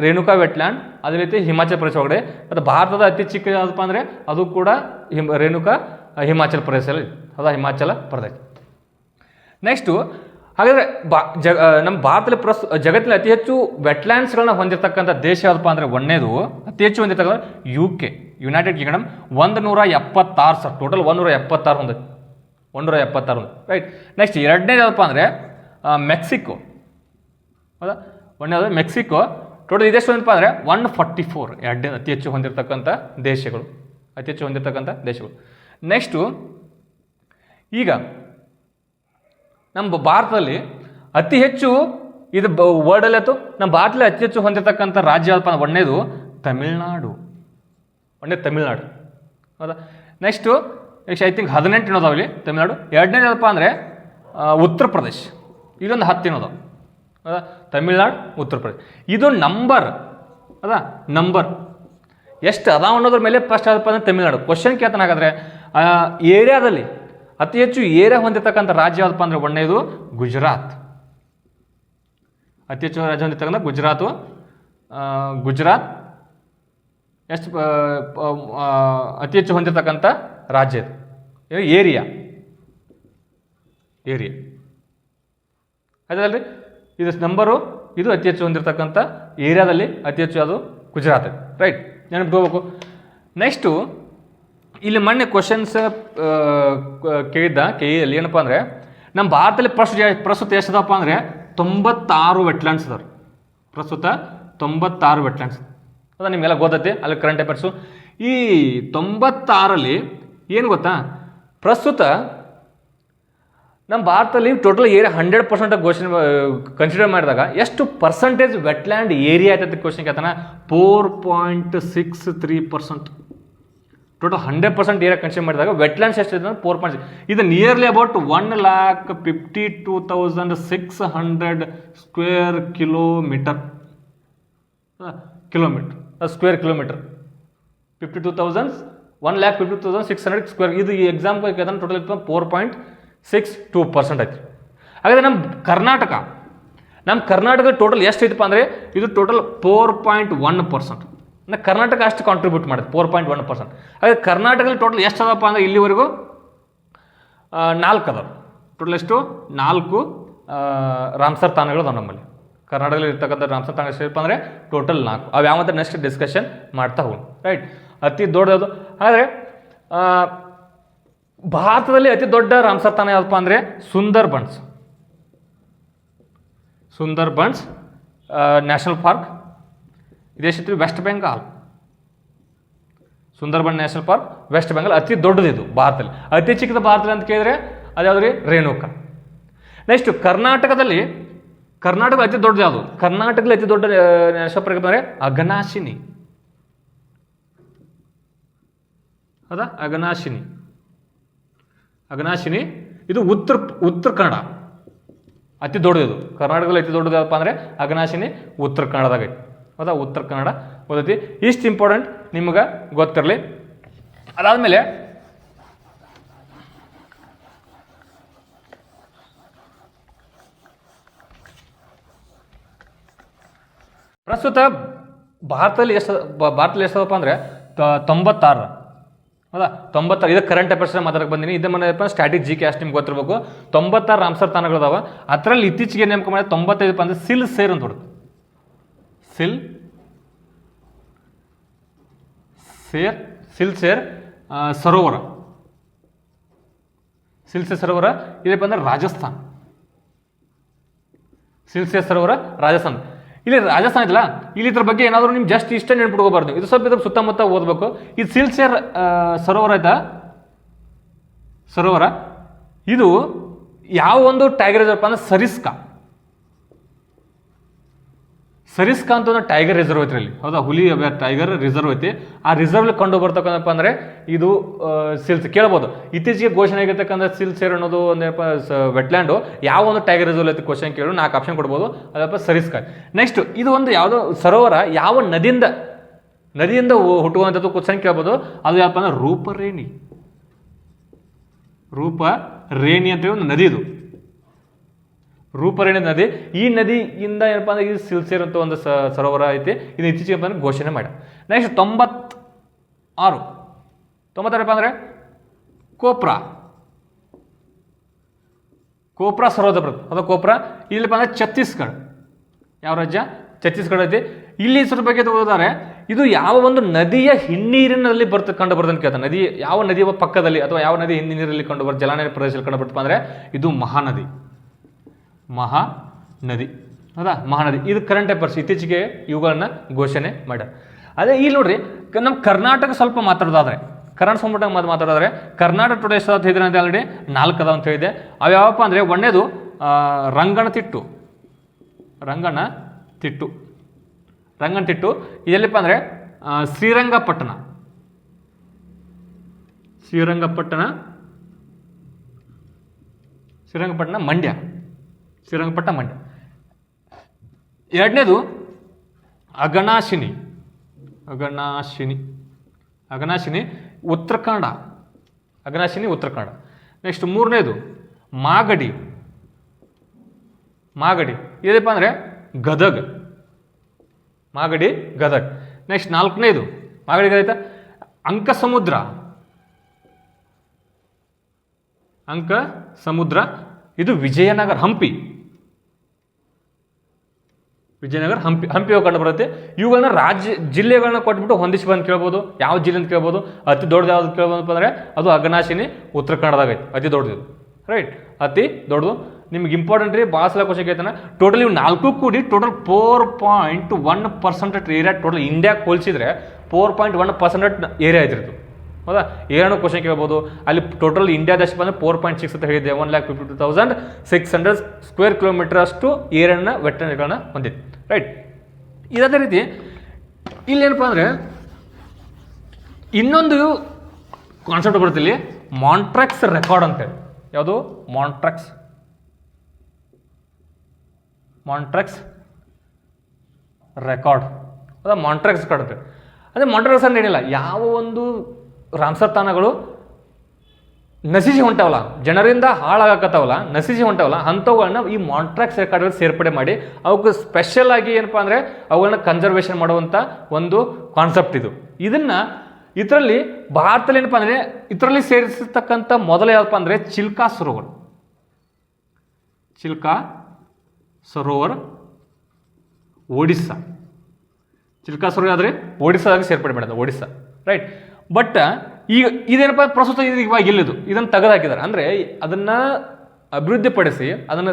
ರೇಣುಕಾ ವೆಟ್ಲ್ಯಾಂಡ್, ಅದೇ ರೀತಿ ಹಿಮಾಚಲ್ ಪ್ರದೇಶ ಒಳಗಡೆ. ಮತ್ತು ಭಾರತದ ಅತಿ ಚಿಕ್ಕ ಯಾವುದಪ್ಪ ಅಂದರೆ ಅದು ಕೂಡ ರೇಣುಕಾ ಹಿಮಾಚಲ್ ಪ್ರದೇಶದಲ್ಲಿ, ಹೌದಾ, ಹಿಮಾಚಲ ಪ್ರದೇಶ. ನೆಕ್ಸ್ಟು ಹಾಗಾದರೆ ನಮ್ಮ ಭಾರತದಲ್ಲಿ ಜಗತ್ತಿನ ಅತಿ ಹೆಚ್ಚು ವೆಟ್ಲ್ಯಾಂಡ್ಸ್ಗಳನ್ನ ಹೊಂದಿರತಕ್ಕಂಥ ದೇಶ ಯಾವುದಪ್ಪ ಅಂದರೆ ಒಂದನೇದು ಅತಿ ಹೆಚ್ಚು ಹೊಂದಿರತಕ್ಕಂಥ UK, United Kingdom. 176 sir, total 176 ಹೊಂದಿದೆ, 176, ರೈಟ್. ನೆಕ್ಸ್ಟ್ ಎರಡನೇದು ಯಾವುದಪ್ಪ ಅಂದರೆ ಮೆಕ್ಸಿಕೋ, ಹೌದಾ. ಒಂದನೇದು ಮೆಕ್ಸಿಕೋ, ಟೋಟಲ್ ಇದೆಷ್ಟು ಏನಪ್ಪ ಅಂದರೆ 144, ಎರಡನೇ ಅತಿ ಹೆಚ್ಚು ಹೊಂದಿರತಕ್ಕಂಥ ದೇಶಗಳು. ನೆಕ್ಸ್ಟು ಈಗ ನಮ್ಮ ಭಾರತದಲ್ಲಿ ಅತಿ ಹೆಚ್ಚು ಇದು ವರ್ಡಲ್ಲಿ ಆಯ್ತು. ನಮ್ಮ ಭಾರತದಲ್ಲಿ ಅತಿ ಹೆಚ್ಚು ಹೊಂದಿರತಕ್ಕಂಥ ರಾಜ್ಯ ಯಾವಪ್ಪ ಅಂದ್ರೆ ಒಂದನೇದು ತಮಿಳ್ನಾಡು. ತಮಿಳ್ನಾಡು ಹೌದಾ. ನೆಕ್ಸ್ಟು ಐ ಥಿಂಕ್ 18 ಏನೋದಾವ ಇಲ್ಲಿ ತಮಿಳ್ನಾಡು. ಎರಡನೇದು ಯಾವಪ್ಪ ಅಂದರೆ ಉತ್ತರ ಪ್ರದೇಶ್, ಇಲ್ಲೊಂದು 10 ಏನೋದಾವ ಹೌದಾ. ತಮಿಳ್ನಾಡು, ಉತ್ತರ ಪ್ರದೇಶ್, ಇದು ನಂಬರ್ ಹೌದಾ. ನಂಬರ್ ಎಷ್ಟು ಅದಾವ ಅನ್ನೋದ್ರ ಮೇಲೆ ಫಸ್ಟ್ ಯಾವ್ದಪ್ಪ ಅಂದರೆ ತಮಿಳ್ನಾಡು. ಕ್ವಶನ್ ಕೇಳ್ತಾನೆ ಹಾಗಾದರೆ ಏರಿಯಾದಲ್ಲಿ ಅತಿ ಹೆಚ್ಚು ಏರಿಯಾ ಹೊಂದಿರತಕ್ಕಂಥ ರಾಜ್ಯ ಯಾವ್ದಪ್ಪ ಅಂದರೆ ಒಂದನೇದು ಗುಜರಾತ್. ಅತಿ ಹೆಚ್ಚು ರಾಜ್ಯ ಹೊಂದಿರತಕ್ಕಂಥ ಗುಜರಾತ್ ಎಷ್ಟು ಅತಿ ಹೆಚ್ಚು ಹೊಂದಿರತಕ್ಕಂಥ ರಾಜ್ಯ ಇದು ಏರಿಯಾ ಅದಲ್ರಿ. ಇದು ನಂಬರು, ಇದು ಅತಿ ಹೆಚ್ಚು ಹೊಂದಿರತಕ್ಕಂಥ ಏರಿಯಾದಲ್ಲಿ ಅತಿ ಹೆಚ್ಚು ಅದು ಗುಜರಾತ್ ರೈಟ್, ನೆನಪಿಟ್ಕೋಬೇಕು. ನೆಕ್ಸ್ಟು ಇಲ್ಲಿ ಮೊನ್ನೆ ಕ್ವಶನ್ಸ್ ಕೇಳಿದ್ದ KE ಏನಪ್ಪ ಅಂದರೆ ನಮ್ಮ ಭಾರತದಲ್ಲಿ ಪ್ರಸ್ತುತ ಎಷ್ಟದಪ್ಪ ಅಂದರೆ 96 ವೆಟ್ಲ್ಯಾಂಡ್ಸ್ ಅದಾವೆ. ಪ್ರಸ್ತುತ 96 ವೆಟ್ಲ್ಯಾಂಡ್ಸ್ ಅದ ನಿಮಗೆಲ್ಲ ಗೊತ್ತೈತೆ. ಅಲ್ಲಿ ಕರೆಂಟ್ ಅಫೇರ್ಸು ಈ 96ರಲ್ಲಿ ಏನು ಗೊತ್ತಾ, ಪ್ರಸ್ತುತ ನಮ್ಮ ಭಾರತದಲ್ಲಿ ಟೋಟಲ್ ಏರಿಯಾ 100% ಕ್ವಶನ್ ಕನ್ಸಿಡರ್ ಮಾಡಿದಾಗ ಎಷ್ಟು ಪರ್ಸೆಂಟೇಜ್ ವೆಟ್ಲ್ಯಾಂಡ್ ಏರಿಯಾ ಆಯ್ತೈತೆ ಕ್ವಶನ್ ಕೇಳ್ತಾನೆ. 4.63%. ಟೋಟಲ್ 100% ಏರಿಯಾ ಕನ್ಸಿಡರ್ ಮಾಡಿದಾಗ ವೆಟ್ಲ್ಯಾಂಡ್ಸ್ ಎಷ್ಟು ಇದೆ 4.6. ಇದು nearly about 1,52,600 square kilometre. Square kilometre 1,52,600 square. ಇದು ಈ ಎಕ್ಸಾಮ್ ಟೋಟಲ್ 4.62% ಐತಿ. ಹಾಗಾದರೆ ನಮ್ಮ ಕರ್ನಾಟಕ ಟೋಟಲ್ ಎಷ್ಟು ಐತಪ್ಪ ಅಂದರೆ ಇದು ಟೋಟಲ್ 4.1%. ಕರ್ನಾಟಕ ಅಷ್ಟು ಕಾಂಟ್ರಿಬ್ಯೂಟ್ ಮಾಡಿದೆ 4.1%. ಹಾಗಾದ್ರೆ ಕರ್ನಾಟಕದಲ್ಲಿ ಟೋಟಲ್ ಎಷ್ಟು ಅದಪ್ಪ ಅಂದರೆ ಇಲ್ಲಿವರೆಗೂ 4 ಅದಾವೆ. ಟೋಟಲ್ ಎಷ್ಟು 4 ರಾಮ್ಸರ್ ತಾಣಗಳು ಅದಾವೆ ನಮ್ಮಲ್ಲಿ. ಕರ್ನಾಟಕದಲ್ಲಿ ಇರ್ತಕ್ಕಂಥ ರಾಮ್ಸರ್ ತಾಣ ಎಷ್ಟಪ್ಪ ಅಂದರೆ ಟೋಟಲ್ 4. ಅವು ಯಾವ ನೆಕ್ಸ್ಟ್ ಡಿಸ್ಕಷನ್ ಮಾಡ್ತಾ ಹೋಗಿ ರೈಟ್. ಅತಿ ದೊಡ್ಡದು ಹಾಗಾದರೆ ಭಾರತದಲ್ಲಿ ಅತಿ ದೊಡ್ಡ ರಾಮ್ಸರ್ ತಾಣ ಯಾವುದಪ್ಪ ಅಂದರೆ ಸುಂದರ್ಬನ್ಸ್ ನ್ಯಾಷನಲ್ ಪಾರ್ಕ್. ಇದೆಷ್ಟು ವೆಸ್ಟ್ ಬೆಂಗಾಲ್. ಸುಂದರ್ಬನ್ ನ್ಯಾಷನಲ್ ಪಾರ್ಕ್ ವೆಸ್ಟ್ ಬೆಂಗಾಲ್ ಅತಿ ದೊಡ್ಡದು ಇದು ಭಾರತದಲ್ಲಿ. ಅತಿ ಚಿಕ್ಕದ ಭಾರತದಲ್ಲಿ ಅಂತ ಕೇಳಿದ್ರೆ ಅದ್ಯಾವ್ದು ರೇಣುಕಾ. ನೆಕ್ಸ್ಟ್ ಕರ್ನಾಟಕ ಅತಿ ದೊಡ್ಡದು ಯಾವುದು? ಕರ್ನಾಟಕದಲ್ಲಿ ಅತಿ ದೊಡ್ಡ ನ್ಯಾಷನಲ್ ಪಾರ್ಕ್ ಅಂದರೆ ಅಘನಾಶಿನಿ. ಹೌದಾ, ಅಘನಾಶಿನಿ ಇದು ಉತ್ತರ ಕನ್ನಡ ಅತಿ ದೊಡ್ಡದು. ಕರ್ನಾಟಕದಲ್ಲಿ ಅತಿ ದೊಡ್ಡದು ಯಾವಪ್ಪ ಅಂದರೆ ಅಘನಾಶಿನಿ ಉತ್ತರ ಕನ್ನಡದಾಗ ಐತಿ. ಹೌದಾ, ಉತ್ತರ ಕನ್ನಡ ಓದೈತಿ. ಇಷ್ಟು ಇಂಪಾರ್ಟೆಂಟ್ ನಿಮ್ಗೆ ಗೊತ್ತಿರಲಿ. ಅದಾದಮೇಲೆ ಪ್ರಸ್ತುತ ಭಾರತದಲ್ಲಿ ಎಷ್ಟದಪ್ಪ ಅಂದರೆ 96. ಹೌದಾ, 96. ಇದು ಕರೆಂಟ್ ಅಫೇರ್ಸ್ ಮಾತಾಡಕ್ಕೆ ಬಂದೀನಿ. ಇದು ಮನೆಯಪ್ಪ ಸ್ಟ್ಯಾಟಿಕ್ GK ಅಷ್ಟು ನಿಮ್ಗೆ ಗೊತ್ತಿರಬೇಕು. 96 ರಾಮ್ಸರ್ ತಾಣಗಳದಾವ. ಅದರಲ್ಲಿ ಇತ್ತೀಚೆಗೆ ನೇಮಕ ಮಾಡಿದ್ರೆ 95 ಅಂದರೆ ಸಿಲ್ಸೇರ್ ಅಂತ ಬರುತ್ತೆ. ಸಿಲ್ಸೇರ್ ಸರೋವರ ಇದಪ್ಪ ಅಂದರೆ ರಾಜಸ್ಥಾನ್. ಸಿಲ್ಸೇರ್ ಸರೋವರ ರಾಜಸ್ಥಾನ್. ಇಲ್ಲಿ ರಾಜಸ್ಥಾನ ಐತಲ್ಲ, ಇಲ್ಲಿ ಇದ್ರ ಬಗ್ಗೆ ಏನಾದರೂ ನಿಮ್ಗೆ ಜಸ್ಟ್ ಇಷ್ಟ ನೆನ್ಪಿಟ್ಕೋಬಾರ್ದು. ಇದು ಸ್ವಲ್ಪ ಇದ್ರ ಸುತ್ತಮುತ್ತ ಓದಬೇಕು. ಇದು ಸಿಲ್ಸೇರ್ ಸರೋವರ ಆಯ್ತಾ, ಸರೋವರ ಇದು ಯಾವ ಒಂದು ಟೈಗರ್ ರಿಸರ್ವ್ ಅಂದ್ರೆ ಸರಿಸ್ಕಾ ಅಂತ ಒಂದು ಟೈಗರ್ ರಿಸರ್ವ್ ಐತ್ರಿ ಇಲ್ಲಿ. ಹೌದಾ, ಹುಲಿ ಟೈಗರ್ ರಿಸರ್ವ್ ಐತಿ. ಆ ರಿಸರ್ವ್ ಕಂಡು ಬರ್ತಕ್ಕಂಥಪ್ಪ ಅಂದರೆ ಇದು ಕೇಳ್ಬೋದು. ಇತ್ತೀಚೆಗೆ ಘೋಷಣೆ ಆಗಿರ್ತಕ್ಕಂಥ ಸಿಲ್ಸೇರ್ ಅನ್ನೋದು ಒಂದೇನಪ್ಪ ವೆಟ್ಲ್ಯಾಂಡು ಯಾವ ಒಂದು ಟೈಗರ್ ರಿಸರ್ವ್ ಐತಿ ಕ್ವಶನ್ ಕೇಳು 4 ಆಪ್ಷನ್ ಕೊಡ್ಬೋದು. ಅದಪ್ಪ ಸರಿಸ್ಕಾ. ನೆಕ್ಸ್ಟ್ ಇದು ಒಂದು ಯಾವುದೋ ಸರೋವರ ಯಾವ ನದಿಯಿಂದ ಹುಟ್ಟುವಂಥದ್ದು ಕ್ವಶನ್ ಕೇಳ್ಬೋದು. ಅದು ಯಾವಪ್ಪ ಅಂದ್ರೆ ರೂಪರೇಣಿ ಅಂತೇಳಿ ಒಂದು ನದಿ. ಇದು ರೂಪರೇಣಿ ನದಿ. ಈ ನದಿಯಿಂದ ಏನಪ್ಪ ಅಂದ್ರೆ ಇದು ಸಿಲ್ಸೇರ್ ಅಂತ ಒಂದು ಸರೋವರ ಐತಿ. ಇದು ಇತ್ತೀಚೆಗೆ ಬಂದು ಘೋಷಣೆ ಮಾಡಿ. ನೆಕ್ಸ್ಟ್ 96 ಅಂದರೆ ಕೋಪ್ರಾ ಸರೋವರ ಬರುತ್ತೆ. ಅದು ಕೋಪ್ರಾ. ಇಲ್ಲಪ್ಪ ಅಂದ್ರೆ ಛತ್ತೀಸ್ಗಢ. ಯಾವ ರಾಜ್ಯ? ಛತ್ತೀಸ್ಗಢ ಐತಿ. ಇಲ್ಲಿ ಇದ್ರ ಬಗ್ಗೆ ಓದಿದರೆ ಇದು ಯಾವ ಒಂದು ನದಿಯ ಹಿನ್ನೀರಿನಲ್ಲಿ ಕಂಡು ಬರ್ತದೆ ಅಂತ ಕೇಳ್ತಾರೆ. ನದಿ ಯಾವ ನದಿಯ ಪಕ್ಕದಲ್ಲಿ ಅಥವಾ ಯಾವ ನದಿ ಹಿನ್ನೀರಲ್ಲಿ ಕಂಡು ಬರ್ತದೆ, ಜಲಾನಯನ ಪ್ರದೇಶದಲ್ಲಿ ಕಂಡು ಬರ್ತಪ್ಪ ಅಂದರೆ ಇದು ಮಹಾನದಿ. ಹೌದಾ, ಮಹಾನದಿ. ಇದು ಕರೆಂಟ್ ಅಫೇರ್ಸ್ ಇತ್ತೀಚೆಗೆ ಇವುಗಳನ್ನ ಘೋಷಣೆ ಮಾಡ್ಯಾರ. ಅದೇ ಇಲ್ಲಿ ನೋಡ್ರಿ, ನಮ್ಮ ಕರ್ನಾಟಕ ಸ್ವಲ್ಪ ಮಾತಾಡೋದಾದ್ರೆ ಕರ್ನಾಟಕ ಟುಡೇ ಎಷ್ಟು ಅಂತ ಹೇಳಿದ್ರೆ ಆಲ್ರೆಡಿ 4 ಅದಾವ ಅಂತ ಹೇಳಿದೆ. ಅವು ಯಾವಪ್ಪ ಅಂದರೆ ಒಂದೇದು ರಂಗನತಿಟ್ಟು. ರಂಗನತಿಟ್ಟು. ರಂಗನತಿಟ್ಟು ಇದೆಲ್ಲಪ್ಪ ಅಂದರೆ ಶ್ರೀರಂಗಪಟ್ಟಣ. ಶ್ರೀರಂಗಪಟ್ಟಣ ಮಂಡ್ಯ. ಶ್ರೀರಂಗಪಟ್ಟಣ ಮಂಡ್ಯ. ಎರಡನೇದು ಅಘನಾಶಿನಿ. ಉತ್ತರ ಕನ್ನಡ. ಉತ್ತರ ಕನ್ನಡ. ನೆಕ್ಸ್ಟ್ ಮೂರನೇದು ಮಾಗಡಿ. ಏನಪ್ಪ ಅಂದರೆ ಗದಗ್. ನೆಕ್ಸ್ಟ್ ನಾಲ್ಕನೇದು ಮಾಗಡಿ ಗದಗ. ಅಂಕಸಮುದ್ರ. ಇದು ವಿಜಯನಗರ. ಹಂಪಿ ಹಂಪಿ ಕಂಡು ಬರುತ್ತೆ. ಇವುಗಳನ್ನ ಜಿಲ್ಲೆಗಳನ್ನ ಕೊಟ್ಬಿಟ್ಟು ಹೊಂದಿಸಿ ಬಂದು ಕೇಳ್ಬೋದು. ಯಾವ ಜಿಲ್ಲೆ ಅಂತ ಕೇಳ್ಬೋದು. ಅತಿ ದೊಡ್ಡದು ಯಾವ್ದು ಕೇಳ್ಬೋದು ಅಂದರೆ ಅದು ಅಘನಾಶಿನಿ ಉತ್ತರ ಕನ್ನಡದಾಗ ಐತಿ. ಅತಿ ದೊಡ್ಡದು, ರೈಟ್, ಅತಿ ದೊಡ್ಡದು. ನಿಮ್ಗೆ ಇಂಪಾರ್ಟೆಂಟ್ ರೀ, ಭಾಳ ಸಲ ಕ್ವಶನ್ ಕೇಳ್ತಾನೆ. ಟೋಟಲ್ ಇವು 4 ಕೂಡಿ ಟೋಟಲ್ 4.1% ಏರಿಯಾ. ಟೋಟಲ್ ಇಂಡಿಯಾಕ್ಕೆ ಹೋಲಿಸಿದ್ರೆ 4.1% ಏರಿಯಾ ಐತಿರ್ತು. ಹೌದಾ? ಏನೇನೋ ಕ್ವಶನ್ ಕೇಳ್ಬೋದು. ಅಲ್ಲಿ ಟೋಟಲ್ ಇಂಡಿಯಾದಷ್ಟು ಬಂದರೆ 4.6 ಅಂತ ಹೇಳಿದ್ದೆ. 1,52,600 ಸ್ಕ್ವೇರ್ ಕಿಲೋಮೀಟರ್ ಅಷ್ಟು ಏರಿಯಾನ ವೆಟರ್ನರಿಗಳನ್ನ ಹೊಂದಿದೆ, ರೈಟ್. ಇದೇ ರೀತಿ ಇಲ್ಲೇನಪ್ಪ ಅಂದರೆ ಇನ್ನೊಂದು ಕಾನ್ಸೆಪ್ಟ್ ಬರುತ್ತೆ ಇಲ್ಲಿ, ಮಾಂಟ್ರಾಕ್ಸ್ ರೆಕಾರ್ಡ್ ಅಂತೇಳಿ. ಯಾವುದು? ಮಾಂಟ್ರಾಕ್ಸ್ ರೆಕಾರ್ಡ್. ಅದ ಮಾಂಟ್ರಾಕ್ಸ್ ರೆಕಾರ್ಡ್ ಅಂತೇಳಿ. ಅದೇ ಮಾಂಟ್ರಾಕ್ಸ್ ಅಂದ್ರೆ ಏನಿಲ್ಲ, ಯಾವ ಒಂದು ರಾಮ್ಸರ್ ತಾಣಗಳು ನಶಿಸಿ ಹೊಂಟವಲ್ಲ, ಜನರಿಂದ ಹಾಳಾಗಕತ್ತಾವಲ್ಲ, ನಶಿಸಿ ಹೊಂಟವಲ್ಲ, ಅಂಥವುಗಳನ್ನ ಈ ಮಾಂಟ್ರಾಕ್ಸ್ ರೆಕಾರ್ಡ್ಗಳು ಸೇರ್ಪಡೆ ಮಾಡಿ ಅವಕ್ಕೆ ಸ್ಪೆಷಲ್ ಆಗಿ ಏನಪ್ಪ ಅಂದರೆ ಅವುಗಳನ್ನ ಕನ್ಸರ್ವೇಷನ್ ಮಾಡುವಂಥ ಒಂದು ಕಾನ್ಸೆಪ್ಟ್ ಇದು. ಇದರಲ್ಲಿ ಭಾರತದಲ್ಲಿ ಏನಪ್ಪ ಅಂದರೆ ಇದರಲ್ಲಿ ಸೇರಿಸಿರ್ತಕ್ಕಂಥ ಮೊದಲ ಯಾವಪ್ಪ ಅಂದರೆ ಚಿಲ್ಕಾ ಸರೋವರ್ ಒಡಿಸ್ಸಾ. ಚಿಲ್ಕಾ ಸರೋವರ ಆದರೆ ಒಡಿಸ್ಸಾದಾಗ ಸೇರ್ಪಡೆ ಮಾಡಿದ, ಒಡಿಸ್ಸಾ, ರೈಟ್. ಬಟ್ ಈಗ ಇದೇನಪ್ಪ ಪ್ರಸ್ತುತ ಇವಾಗ ಇಲ್ಲಿದು ಇದನ್ನು ತೆಗೆದುಹಾಕಿದ್ದಾರೆ. ಅಂದರೆ ಅದನ್ನು ಅಭಿವೃದ್ಧಿಪಡಿಸಿ ಅದನ್ನು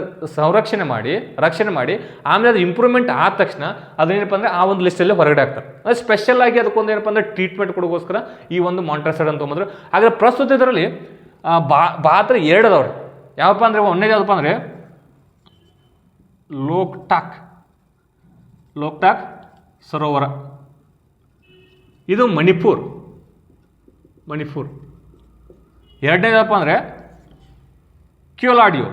ರಕ್ಷಣೆ ಮಾಡಿ ಆಮೇಲೆ ಅದು ಇಂಪ್ರೂವ್ಮೆಂಟ್ ಆದ ತಕ್ಷಣ ಅದನ್ನೇನಪ್ಪ ಅಂದರೆ ಆ ಒಂದು ಲಿಸ್ಟಲ್ಲಿ ಹೊರಗಡೆ ಆಗ್ತಾರೆ. ಅದು ಸ್ಪೆಷಲ್ ಆಗಿ ಅದಕ್ಕೊಂದು ಏನಪ್ಪ ಅಂದರೆ ಟ್ರೀಟ್ಮೆಂಟ್ ಕೊಡೋಗೋಸ್ಕರ ಈ ಒಂದು ಮಾಂಟ್ರಾಕ್ಸ್ ಅಂತ ತೊಗೊಂಡ್ರು. ಆದರೆ ಪ್ರಸ್ತುತ ಇದರಲ್ಲಿ ಭಾರತ 2 ಅದಾವ್ರಿ. ಯಾವಪ್ಪ ಅಂದರೆ ಒಂದೇದು ಯಾವಪ್ಪ ಅಂದರೆ ಲೋಕ್ಟಾಕ್ ಸರೋವರ. ಇದು ಮಣಿಪುರ್. ಎರಡನೇದಪ್ಪ ಅಂದರೆ ಕ್ಯೋಲಾಡಿಯೋ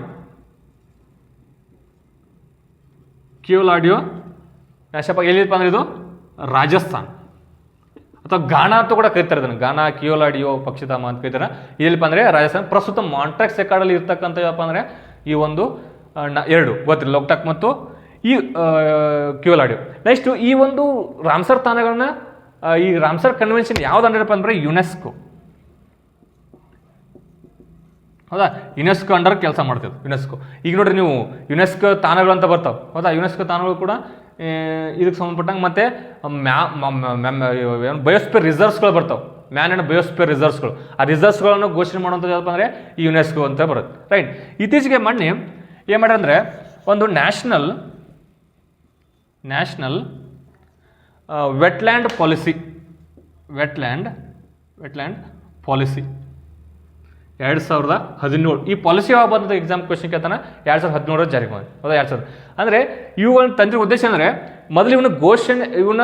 ಯಾಶಪ್ಪ. ಎಲ್ಲಿದಪ್ಪ ಅಂದರೆ ಇದು ರಾಜಸ್ಥಾನ್ ಅಥವಾ ಗಾನಾ ಅಂತ ಕೂಡ ಕರೀತಾರೆ ಇದನ್ನು. ಗಾನಾ, ಕ್ಯೋಲಾಡಿಯೋ, ಪಕ್ಷಿಧಾಮ ಅಂತ ಕರೀತಾರೆ. ಎಲ್ಲಿಪ್ಪ ಅಂದರೆ ರಾಜಸ್ಥಾನ್. ಪ್ರಸ್ತುತ ಮಾಂಟ್ರಾಕ್ಸ್ ರೆಕಾರ್ಡಲ್ಲಿ ಇರ್ತಕ್ಕಂಥ ಯಾವಪ್ಪ ಅಂದರೆ ಈ ಒಂದು 2 ಗೊತ್ತಿಲ್ಲ, ಲೋಕ್ಟಾಕ್ ಮತ್ತು ಈ ಕ್ಯೋಲಾಡಿಯೋ. ನೆಕ್ಸ್ಟ್ ಈ ಒಂದು ರಾಮ್ಸರ್ ತಾಣಗಳನ್ನ ಈ ರಾಮ್ಸರ್ ಕನ್ವೆನ್ಷನ್ ಯಾವ್ದು ಅಂಡರಪ್ಪ ಅಂದರೆ ಯುನೆಸ್ಕೋ. ಹೌದಾ? ಯುನೆಸ್ಕೋ ಅಂಡರ್ ಕೆಲಸ ಮಾಡ್ತೇವೆ. ಯುನೆಸ್ಕೋ ಈಗ ನೋಡ್ರಿ ನೀವು ಯುನೆಸ್ಕೋ ತಾಣಗಳು ಅಂತ ಬರ್ತಾವೆ. ಹೌದಾ? ಯುನೆಸ್ಕೋ ತಾಣಗಳು ಕೂಡ ಇದಕ್ಕೆ ಸಂಬಂಧಪಟ್ಟಂಗೆ ಮತ್ತೆ ಬಯೋಸ್ಪಿಯರ್ ರಿಸರ್ವ್ಸ್ಗಳು ಬರ್ತಾವೆ. ಮ್ಯಾನ್ ಆ್ಯಂಡ್ ಬಯೋಸ್ಪಿಯರ್ ರಿಸರ್ವ್ಸ್ಗಳು. ಆ ರಿಸರ್ವ್ಸ್ಗಳನ್ನು ಘೋಷಣೆ ಮಾಡುವಂಥದ್ದು ಯಾವಪ್ಪ ಅಂದರೆ ಈ ಯುನೆಸ್ಕೋ ಅಂತ ಬರುತ್ತೆ, ರೈಟ್. ಇತ್ತೀಚೆಗೆ ಮೊನ್ನೆ ಏನು ಮಾಡ್ಯಾರಂದರೆ ಒಂದು ನ್ಯಾಷನಲ್ ವೆಟ್ಲ್ಯಾಂಡ್ ಪಾಲಿಸಿ 2017. ಈ ಪಾಲಿಸಿ ಯಾವಾಗ ಬಂದ ಎಕ್ಸಾಮ್ ಕ್ವಶನ್ ಕೇಳ್ತಾನೆ 2017 ಜಾರಿಗೆ ಬಂದ. ಹೌದಾ? 2000 ಅಂದರೆ ಇವುಗಳನ್ನ ತಂದಿರೋ ಉದ್ದೇಶ ಅಂದರೆ ಮೊದಲು ಇವನ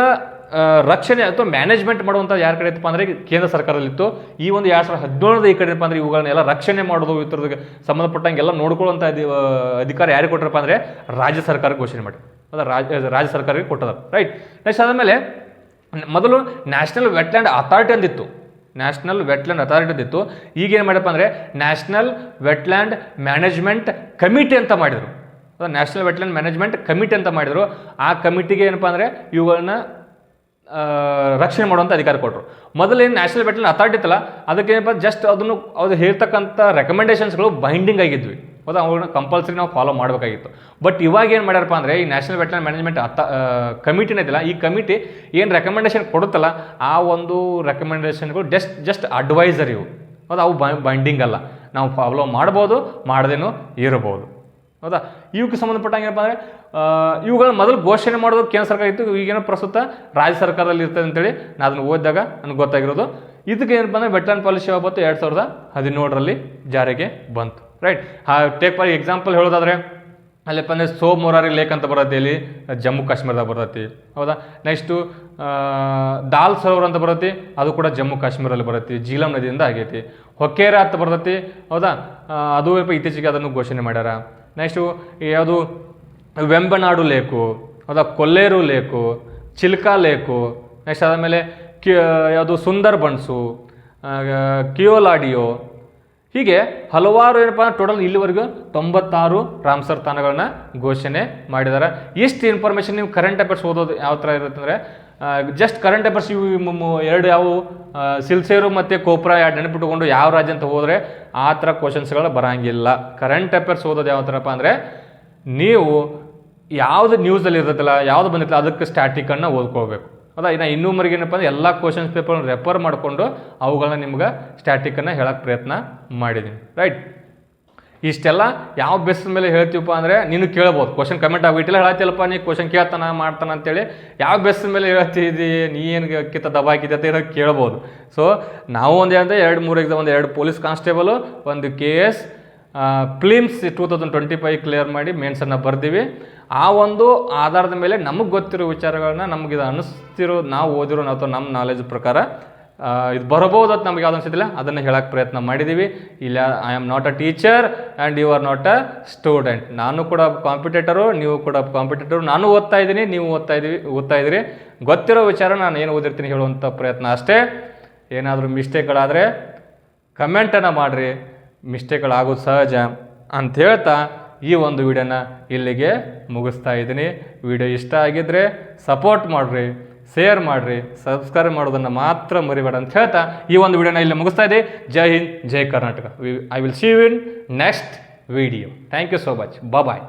ರಕ್ಷಣೆ ಅಥವಾ ಮ್ಯಾನೇಜ್ಮೆಂಟ್ ಮಾಡುವಂಥ ಯಾರ ಕಡೆ ಇತ್ತಪ್ಪ ಅಂದರೆ ಕೇಂದ್ರ ಸರ್ಕಾರದಲ್ಲಿತ್ತು. ಈ ಒಂದು 2017 ಈ ಕಡೆ ಏನಪ್ಪ ಅಂದರೆ ಇವುಗಳನ್ನೆಲ್ಲ ರಕ್ಷಣೆ ಮಾಡೋದು, ಇತರಕ್ಕೆ ಸಂಬಂಧಪಟ್ಟಂಗೆಲ್ಲ ನೋಡ್ಕೊಳ್ಳುವಂಥ ಅಧಿಕಾರ ಯಾರಿಗೆ ಕೊಟ್ಟರಪ್ಪ ಅಂದರೆ ರಾಜ್ಯ ಸರ್ಕಾರಕ್ಕೆ ಘೋಷಣೆ ಮಾಡಿ. ಹೌದಾ? ರಾಜ್ಯ ಸರ್ಕಾರಕ್ಕೆ ಕೊಟ್ಟದಾರೆ, ರೈಟ್. ನೆಕ್ಸ್ಟ್ ಆದಮೇಲೆ ಮೊದಲು ನ್ಯಾಷನಲ್ ವೆಟ್ಲ್ಯಾಂಡ್ ಅಥಾರಿಟಿ ಅಂದಿತ್ತು. ಈಗೇನು ಮಾಡಪ್ಪ ಅಂದರೆ ನ್ಯಾಷನಲ್ ವೆಟ್ಲ್ಯಾಂಡ್ ಮ್ಯಾನೇಜ್ಮೆಂಟ್ ಕಮಿಟಿ ಅಂತ ಮಾಡಿದರು. ನ್ಯಾಷನಲ್ ವೆಟ್ಲ್ಯಾಂಡ್ ಮ್ಯಾನೇಜ್ಮೆಂಟ್ ಕಮಿಟಿ ಅಂತ ಮಾಡಿದರು. ಆ ಕಮಿಟಿಗೆ ಏನಪ್ಪ ಅಂದರೆ ಇವುಗಳನ್ನ ರಕ್ಷಣೆ ಮಾಡುವಂಥ ಅಧಿಕಾರ ಕೊಟ್ಟರು. ಮೊದಲೇನು ನ್ಯಾಷನಲ್ ವೆಟ್ಲ್ಯಾಂಡ್ ಅಥಾರಿಟಿ ಇತ್ತಲ್ಲ, ಅದಕ್ಕೇನಪ್ಪ ಜಸ್ಟ್ ಅದು ಹೇಳ್ತಕ್ಕಂಥ ರೆಕಮೆಂಡೇಷನ್ಸ್ಗಳು ಬೈಂಡಿಂಗ್ ಆಗಿದ್ವಿ. ಹೌದಾ? ಅವುಗಳನ್ನ ಕಂಪಲ್ಸರಿ ನಾವು ಫಾಲೋ ಮಾಡಬೇಕಾಗಿತ್ತು. ಬಟ್ ಇವಾಗ ಏನು ಮಾಡ್ಯಾರಪ್ಪ ಅಂದರೆ ಈ ನ್ಯಾಷನಲ್ ವೆಟ್ಲ್ಯಾಂಡ್ ಮ್ಯಾನೇಜ್ಮೆಂಟ್ ಕಮಿಟಿನ ಇದೆಯಲ್ಲ, ಈ ಕಮಿಟಿ ಏನು ರೆಕಮೆಂಡೇಷನ್ ಕೊಡುತ್ತಲ್ಲ, ಆ ಒಂದು ರೆಕಮೆಂಡೇಷನ್ಗಳು ಜಸ್ಟ್ ಅಡ್ವೈಸರ್ ಇವು. ಹೌದಾ? ಅವು ಬೈಂಡಿಂಗ್ ಅಲ್ಲ. ನಾವು ಫಾಲೋ ಮಾಡ್ಬೋದು, ಮಾಡದೇನೂ ಇರಬಹುದು. ಹೌದಾ? ಇವಕ್ಕೆ ಸಂಬಂಧಪಟ್ಟಂಗೆ ಏನಪ್ಪ ಅಂದರೆ ಇವುಗಳನ್ನ ಮೊದಲು ಘೋಷಣೆ ಮಾಡೋದು ಕೇಂದ್ರ ಸರ್ಕಾರ ಇತ್ತು. ಈಗೇನೋ ಪ್ರಸ್ತುತ ರಾಜ್ಯ ಸರ್ಕಾರದಲ್ಲಿ ಇರ್ತದೆ ಅಂತೇಳಿ ನಾನು ಅದನ್ನು ಓದಿದಾಗ ನನಗೆ ಗೊತ್ತಾಗಿರೋದು. ಇದಕ್ಕೆ ಏನಪ್ಪ ಅಂದರೆ ವೆಟ್ಲ್ಯಾಂಡ್ ಪಾಲಿಸಿ ಯಾವತ್ತು 2017 ಜಾರಿಗೆ ಬಂತು, ರೈಟ್. ಟೇಕ್ ಫಾರ್ ಎಕ್ಸಾಂಪಲ್ ಹೇಳೋದಾದರೆ ಅಲ್ಲಪ್ಪ ಅಂದರೆ ಸೋಮ್ ಮೊರಾರಿ ಲೇಕ್ ಅಂತ ಬರುತ್ತೆ ಇಲ್ಲಿ ಜಮ್ಮು ಕಾಶ್ಮೀರದಾಗ ಬರ್ತೈತಿ, ಹೌದಾ. ನೆಕ್ಸ್ಟು ದಾಲ್ ಸರೋವರ್ ಅಂತ ಬರ್ತೈತಿ, ಅದು ಕೂಡ ಜಮ್ಮು ಕಾಶ್ಮೀರಲ್ಲಿ ಬರ್ತೈತಿ, ಜೀಲಂ ನದಿಯಿಂದ ಆಗೈತಿ. ಹೊಕ್ಕೇರ ಅಂತ ಬರ್ತೈತಿ, ಹೌದಾ, ಅದು ಇತ್ತೀಚೆಗೆ ಅದನ್ನು ಘೋಷಣೆ ಮಾಡ್ಯಾರ. ನೆಕ್ಸ್ಟು ಯಾವುದು ವೆಂಬನಾಡು ಲೇಕು, ಹೌದಾ, ಕೊಲ್ಲೇರು ಲೇಕು, ಚಿಲ್ಕಾ ಲೇಕು, ನೆಕ್ಸ್ಟ್ ಅದಾದಮೇಲೆ ಯಾವುದು ಸುಂದರ್ ಬನ್ಸು, ಕಿಯೋಲಾಡಿಯೋ, ಹೀಗೆ ಹಲವಾರು ಏನಪ್ಪ ಟೋಟಲ್ ಇಲ್ಲಿವರೆಗೂ 96 ರಾಮ್ಸರ್ ತಾಣಗಳನ್ನ ಘೋಷಣೆ ಮಾಡಿದ್ದಾರೆ. ಇಷ್ಟು ಇನ್ಫಾರ್ಮೇಷನ್ ನೀವು ಕರೆಂಟ್ ಅಫೇರ್ಸ್ ಓದೋದು ಯಾವ ಥರ ಇರುತ್ತೆ ಅಂದರೆ, ಜಸ್ಟ್ ಕರೆಂಟ್ ಅಫೇರ್ಸ್ ಇವು ಎರಡು ಯಾವುವು ಸಿಲ್ಸೇರು ಮತ್ತು ಕೋಪ್ರಾ ಎರಡು ನೆನಪಿಟ್ಟುಕೊಂಡು ಯಾವ ರಾಜ್ಯ ಅಂತ ಹೋದರೆ ಆ ಥರ ಕ್ವಶನ್ಸ್ಗಳು ಬರೋಂಗಿಲ್ಲ. ಕರೆಂಟ್ ಅಫೇರ್ಸ್ ಓದೋದು ಯಾವ ಥರಪ್ಪ ಅಂದರೆ, ನೀವು ಯಾವುದು ನ್ಯೂಸಲ್ಲಿ ಇರ್ತೈತಲ್ಲ, ಯಾವುದು ಬಂದಿರ್ತಲ್ಲ ಅದಕ್ಕೆ ಸ್ಟ್ಯಾಟಿಕನ್ನು ಓದ್ಕೊಳ್ಬೇಕು, ಹೌದಾ. ಇನ್ನು ಇನ್ನೂವರೆಗೆ ಏನಪ್ಪ ಅಂದರೆ ಎಲ್ಲ ಕ್ವಶನ್ಸ್ ಪೇಪರ್ನ ರೆಫರ್ ಮಾಡಿಕೊಂಡು ಅವುಗಳನ್ನ ನಿಮ್ಗೆ ಸ್ಟ್ಯಾಟಿಕನ್ನು ಹೇಳೋಕ್ಕೆ ಪ್ರಯತ್ನ ಮಾಡಿದ್ದೀನಿ, ರೈಟ್. ಇಷ್ಟೆಲ್ಲ ಯಾವ ಬೇಸಿಸ್ ಮೇಲೆ ಹೇಳ್ತೀವಪ್ಪ ಅಂದರೆ, ನೀನು ಕೇಳ್ಬೋದು ಕ್ವಶನ್ ಕಮೆಂಟ್ ಆಗಿಟ್ಟಿಲ್ಲ ಹೇಳತ್ತಿಲ್ಲಪ್ಪ ನೀ ಕ್ವಶನ್ ಕೇಳ್ತಾನ ಮಾಡ್ತಾನ ಅಂತೇಳಿ ಯಾವ ಬೇಸಿಸ್ ಮೇಲೆ ಹೇಳ್ತಿದ್ದಿ, ನೀ ಏನು ಕಿತ್ತ ದಬಾಕಿದ್ದೆ ಅಂತ ಹೇಳೋಕೆ ಕೇಳ್ಬೋದು. ಸೊ ನಾವು ಒಂದು ಹೇಳಿದೆ 2-3 ಎಕ್ಸಾಮ್, ಒಂದು 2 ಪೊಲೀಸ್ ಕಾನ್ಸ್ಟೇಬಲು, ಒಂದು KS ಪ್ಲಿಮ್ಸ್ 2025 ಕ್ಲಿಯರ್ ಮಾಡಿ ಮೇನ್ಸನ್ನು ಬರ್ತೀವಿ. ಆ ಒಂದು ಆಧಾರದ ಮೇಲೆ ನಮಗೆ ಗೊತ್ತಿರೋ ವಿಚಾರಗಳನ್ನ, ನಮಗಿದು ಅನ್ನಿಸ್ತಿರೋ, ನಾವು ಓದಿರೋ ಅಥವಾ ನಮ್ಮ ನಾಲೆಜ್ ಪ್ರಕಾರ ಇದು ಬರಬಹುದು ಅಂತ ನಮಗೆ ಯಾವ್ದು ಅನಿಸಿದಿಲ್ಲ ಅದನ್ನು ಹೇಳಕ್ಕೆ ಪ್ರಯತ್ನ ಮಾಡಿದ್ದೀವಿ. ಇಲ್ಲ, I am not a teacher and you are not a student. ನಾನು ಕೂಡ ಕಾಂಪಿಟೇಟರು, ನೀವು ಕೂಡ ಕಾಂಪಿಟೇಟರು. ನಾನು ಓದ್ತಾ ಇದ್ದೀನಿ, ನೀವು ಓದ್ತಾ ಇದ್ದೀರಿ. ಗೊತ್ತಿರೋ ವಿಚಾರ ನಾನು ಏನು ಓದಿರ್ತೀನಿ ಹೇಳುವಂಥ ಪ್ರಯತ್ನ ಅಷ್ಟೇ. ಏನಾದರೂ ಮಿಸ್ಟೇಕ್ಗಳಾದರೆ ಕಮೆಂಟನ್ನು ಮಾಡಿರಿ, ಮಿಸ್ಟೇಕ್ಗಳಾಗೋದು ಸಹಜ ಅಂತ ಹೇಳ್ತಾ ಈ ಒಂದು ವಿಡಿಯೋನ ಇಲ್ಲಿಗೆ ಮುಗಿಸ್ತಾ ಇದ್ದೀನಿ. ವಿಡಿಯೋ ಇಷ್ಟ ಆಗಿದ್ದರೆ ಸಪೋರ್ಟ್ ಮಾಡಿರಿ, ಶೇರ್ ಮಾಡಿರಿ, ಸಬ್ಸ್ಕ್ರೈಬ್ ಮಾಡೋದನ್ನು ಮಾತ್ರ ಮರಿಬೇಡ ಅಂತ ಹೇಳ್ತಾ ಈ ಒಂದು ವಿಡಿಯೋನ ಇಲ್ಲಿ ಮುಗಿಸ್ತಾ ಇದ್ದೀವಿ. ಜೈ ಹಿಂದ್, ಜೈ Karnataka. I will see you in next video. Thank you so much. Bye.